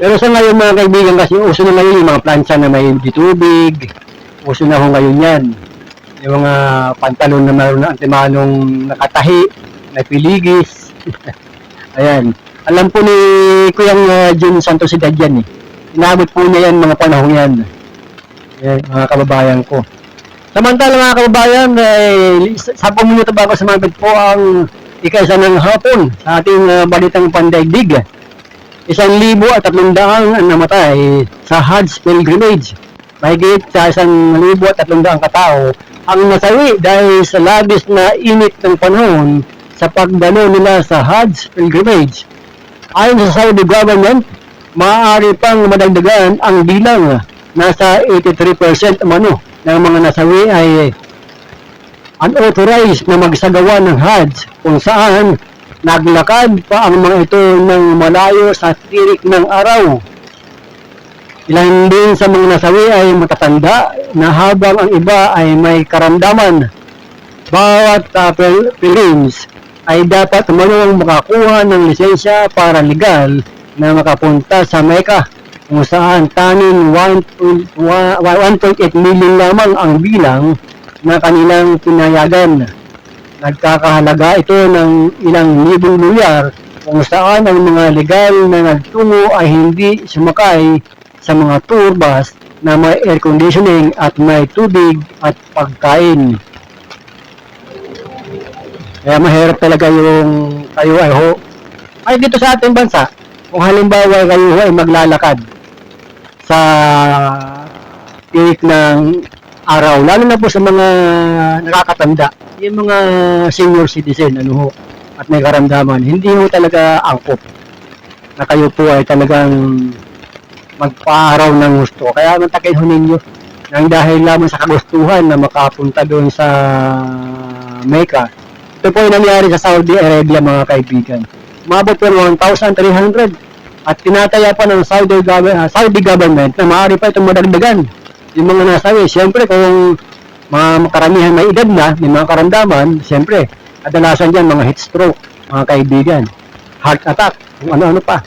Pero sa ngayon mga kaibigan, kasi uso na ngayon yung mga plancha na may tubig. Uso na ho ngayon yan. Yung mga pantalon na mayroon na antimanong nakatahi, may piligis. Ayan. Alam po ni Kuyang Jun Santos Edad yan eh. Inabot po niya yan mga panahon yan. Ayan, mga kababayan ko. Samantala mga kababayan, 10 minuto bago sumabit po ang ika-isa ng hapon sa ating balitang pandaigdig. 1,300 ang namatay sa Hajj pilgrimage. Mahigit sa 1,300 katao ang nasawi dahil sa labis na init ng panahon sa pagdalo nila sa Hajj pilgrimage. Ayon sa Saudi government, maaari pang madagdagan ang bilang. Nasa 83% umano ng mga nasawi ay unauthorized na magsagawa ng Hajj, kung saan naglakad pa ang mga ito ng malayo sa tirik ng araw. Ilan din sa mga nasawi ay matatanda na habang ang iba ay may karamdaman. Bawat pilgrims ay dapat umanong makakuha ng lisensya para legal na makapunta sa Mecca, kung saan tanging 1.8 million lamang ang bilang na kanilang pinayagan. Nagkakahalaga ito ng ilang libong dolyar, kung saan ang mga legal na nagtungo ay hindi sumakay sa mga tour bus na may air conditioning at may tubig at pagkain. Kaya mahirap talaga yung kayo ay dito sa ating bansa, kung halimbawa kayo ay maglalakad sa tirik ng araw, lalo na po sa mga nakakatanda, yung mga senior citizen, at may karamdaman, hindi ho talaga angkop na kayo po ay talagang magpa-araw ng gusto. Kaya mantakin ho ninyo nang dahil lamang sa kagustuhan na makapunta doon sa Mecca. Ito po yung nangyari sa Saudi Arabia mga kaibigan. Umabot po ng 1,300 at tinataya pa ng Saudi government na maaari pa itong madagdagan. Yung mga nasawi, siyempre kung mga karamihan may edad na, may mga karamdaman, siyempre, kadalasan dyan mga heat stroke, mga kaibigan, heart attack, kung ano-ano pa.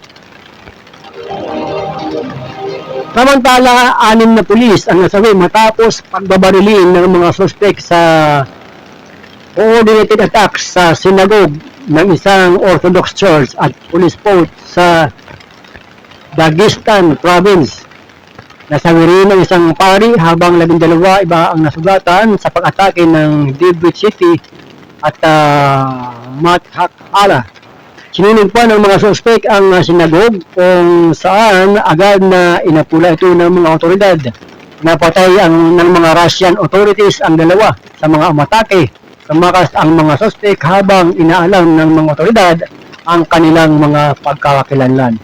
Samantala, 6 na pulis ang nasawi matapos pagbabarilin ng mga suspect sa coordinated attacks sa synagogue ng isang Orthodox Church at police post sa Dagestan Province. Nasawi rin ng isang pari habang 12 iba ang nasugatan sa pag-atake ng Dibrit City at Mathakala. Sinunog pa ng mga suspect ang synagogue, kung saan agad na inapula ito ng mga otoridad. Napatay ng mga Russian authorities ang dalawa sa mga umatake. Tumakas ang mga suspect habang inaalam ng mga otoridad ang kanilang mga pagkakakilanlan.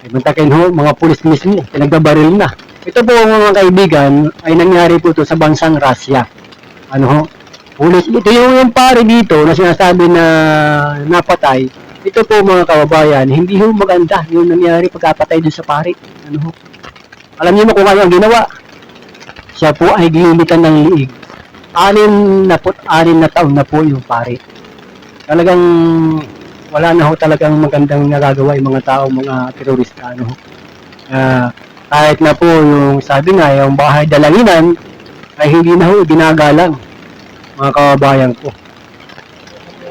Mantakin ho, mga pulis mismo, pinagbabaril na. Ito po mga kaibigan ay nangyari po ito sa bansang Russia. Pulis, ito yung pare dito na sinasabi na napatay. Ito po mga kababayan, hindi ho maganda yung nangyari pagkapatay doon sa pare. Alam niyo mo kung ano ang ginawa? Siya po ay ginilitan ng liig. 66 na taon na po yung pare. Talagang wala na ho talagang magandang nagagawa yung mga tao, mga terorista. Kahit na po yung sabi nga, yung bahay dalanginan ay hindi na ho ginagalang, mga kababayan ko.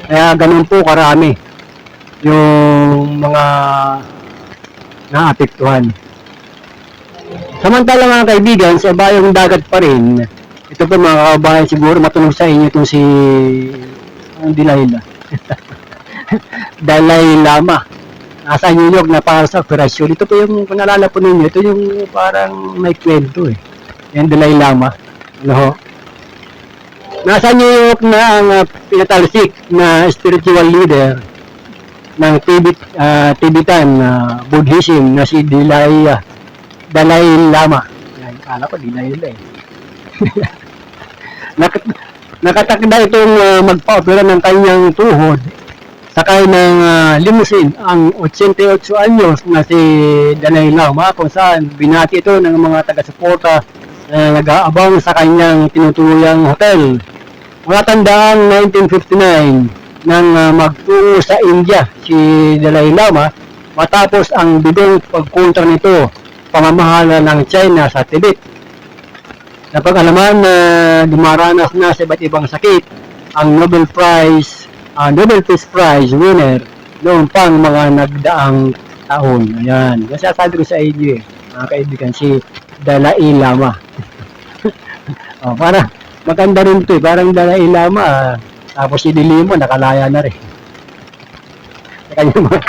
Kaya ganun po karami yung mga naapektuhan. Samantala mga kaibigan, sa bayong dagat pa rin, ito po mga kababayan, siguro matunog sa inyo itong si Dalai Lama. Nasa New York na para sa operasyon. Ito po yung, kung nalala po ninyo, ito yung parang may kwento yung Dalai Lama. Nasa New York na ang pinatalsik na spiritual leader ng Tibetan Buddhism na si Dalai Lama. Yan, kala ko Dalai Nakatakda itong magpa-opera ng kanyang tuhod sakay ng limousine ang 88 anyos na si Dalai Lama, kung saan binati ito ng mga taga-suporta na nag-aabang sa kanyang tinutuluyang hotel. Matatandaan 1959 nang magtungo sa India si Dalai Lama matapos ang bigong pagkontra nito pamamahala ng China sa Tibet. Napag-alaman na dumaranas na sa iba't ibang sakit ang Nobel Peace Prize winner noong pang mga nagdaang taon. Ayan. Kasi sabi ko sa inyo mga kaibigan, si Dalai Lama. Para maganda rin ito parang Dalai Lama, tapos si Dilimo nakalaya na rin. Kanyang mga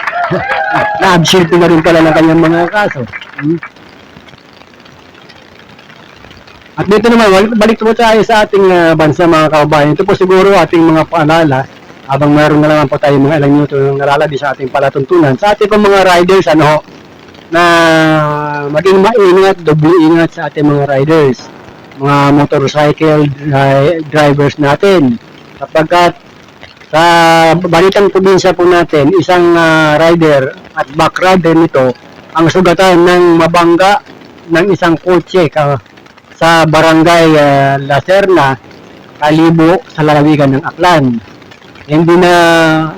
na-absent na rin pala ng kanyang mga kaso. At dito naman, balik po tayo sa ating bansa mga kababayan. Ito po siguro ating mga paalala habang meron na naman po tayo mga ilang minuto ng nalalabi sa ating palatuntunan. Sa ating mga riders, na maging maingat, doble ingat sa ating mga riders, mga motorcycle drivers natin. Sapagkat sa balitang probinsya po natin, isang rider at back rider nito ang sugatan ng mabangga ng isang kotse sa barangay La Serna, Kalibo, sa lalawigan ng Aklan. Hindi na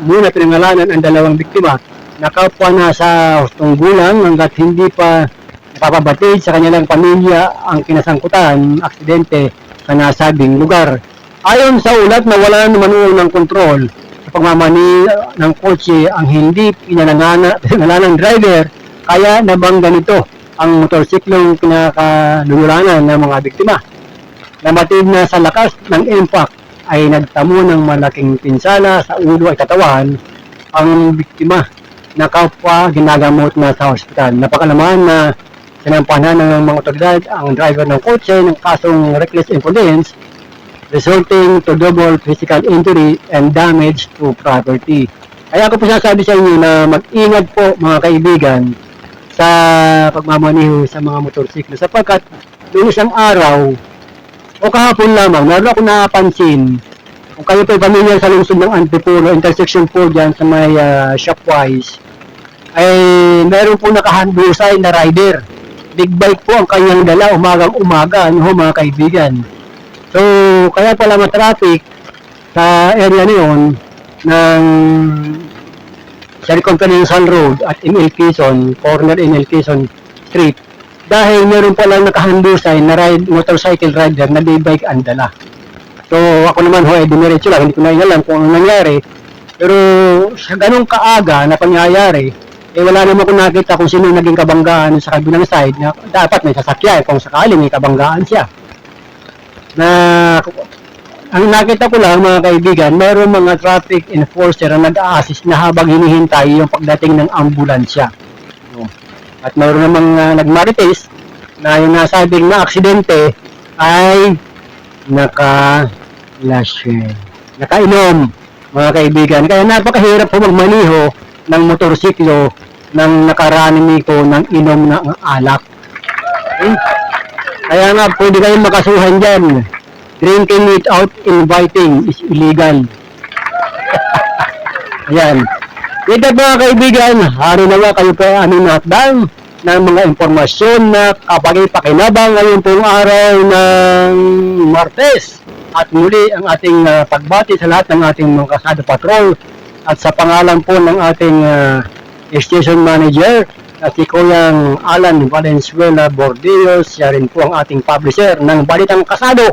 muna pinangalanan ang dalawang biktima na kapwa na sa hustong gulang hanggat hindi pa napapabatid sa kanilang pamilya ang kinasangkutan aksidente sa nasabing lugar. Ayon sa ulat na wala naman ng kontrol sa pagmamani ng kotse ang hindi pinangalanan driver, kaya nabangga nito ang motorsiklong pinakaluluranan ng mga biktima. Namatid na sa lakas ng impact ay nagtamo ng malaking pinsala sa ulo at katawan ang biktima na kapwa ginagamot na sa ospital. Napakalaman na sinampahan ng mga otoridad ang driver ng kotse ng kasong reckless imprudence resulting to double physical injury and damage to property. Kaya ako po sasabi sa inyo na mag-ingat po mga kaibigan sa pagmamaniho sa mga motorsiklo sapagkat noong isang araw o kahapon lamang, meron ako napansin kung kayo po pamilyar sa lungsod ng Antipolo, intersection po dyan sa may Shopwise, ay meron po nakahandusay na rider. Big bike po ang kanyang dala umagang umaga, mga kaibigan. So, kaya pala matraffic sa area niyon ng Circumferential Road at ML Quezon, corner ML Quezon Street, dahil meron palang nakahandusay na motorcycle rider na bike ang dala. So ako naman diniretso lang, hindi ko na alam kung ano nangyari, pero sa ganong kaaga na pangyayari, wala naman akong nakita kung sino naging kabanggaan sa kabilang side na dapat may sasakyan kung sakali may kabanggaan siya. Na ang nakita ko lang mga kaibigan, mayroong mga traffic enforcer na nag-a-assist na habang hinihintay yung pagdating ng ambulansya. At mayroon namang nagmarites na yung nasabing na aksidente ay nakainom mga kaibigan. Kaya napakahirap po magmaniho ng motorsiklo nang nakaraning nito ng inom ng alak. Okay? Kaya nga pwede kayong makasuhan dyan. Drinking without inviting is illegal. Ayan. Ito mga kaibigan, hari na nga kayo po aming nakdang ng mga impormasyon na kapag ipakinabang ngayon pong araw ng Martes. At muli ang ating pagbati sa lahat ng ating mga kasada patrol at sa pangalan po ng ating station manager na si Kuyang Alan Valenzuela Bordillos. Siya rin po ang ating publisher ng Balitang Kasado,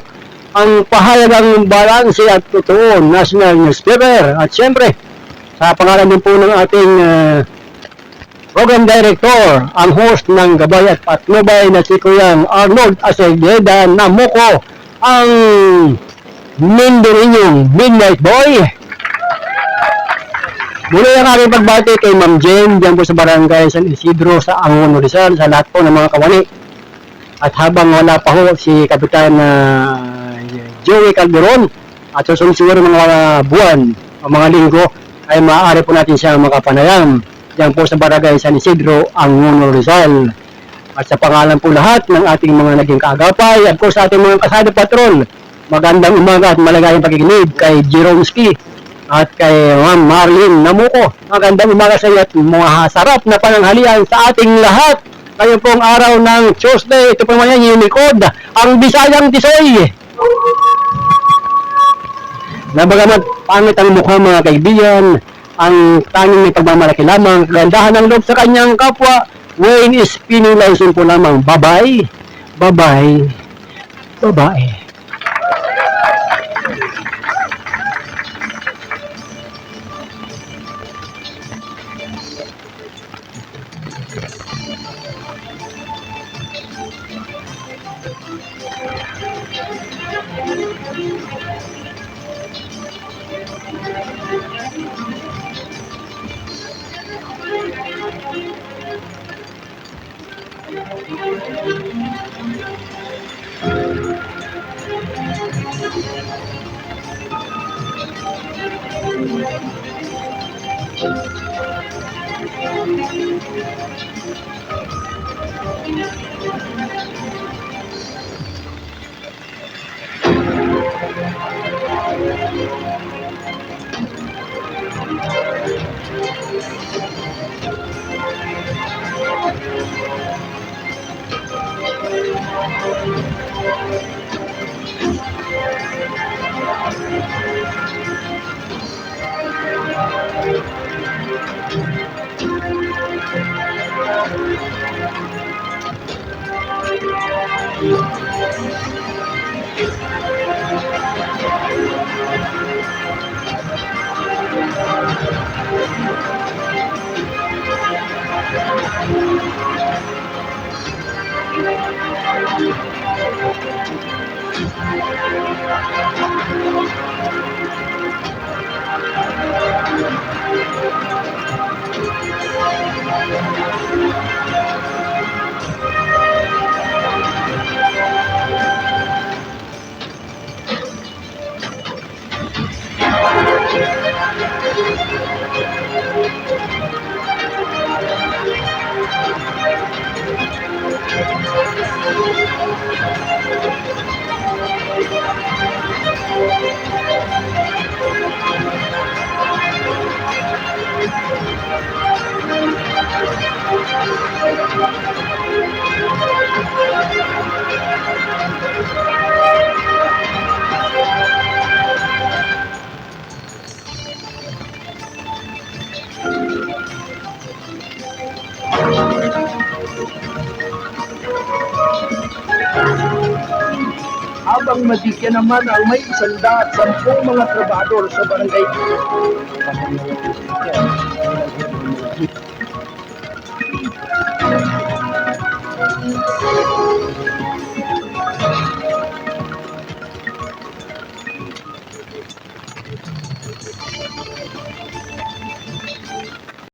ang pahalagang balanse at totoo national newspaper. At syempre, sa pangalan din po ng ating program director, ang host ng Gabay at Patnubay na si Kuyang Arnold Acevedo Namuko, ang Mindorinyong Midnight Boy. Muli ang aking pagbati kay Ma'am Jen diyan po sa Barangay San Isidro sa Angono Rizal, sa lahat po ng mga kawani. At habang wala pa ho si Kapitan Joey Calderon at susunod siguro mga buwan o mga linggo ay maaari po natin siyang makapanayam diyan po sa Barangay San Isidro, Angono Rizal. At sa pangalan po lahat ng ating mga naging kaagapay at po sa ating mga kasada patrol, magandang umaga at maligayang pakikinig kay Jerome Ski, at kay Ma'am Marlene Namuko. Magandang umaga sa iyo at mga sarap na pananghalian sa ating lahat. Ngayon pong araw ng Tuesday, ito po naman yan, yung likod, ang Bisayang Tisoy. Na bagamat pangit ang mukha mga kaibigan, ang tanging may pagmamalaki lamang, kagandahan ng loob sa kanyang kapwa, Wayne is pinilaisin po lamang, babae, babae, babae. Habang Madikya naman ang may 110 mga trabador sa barangay.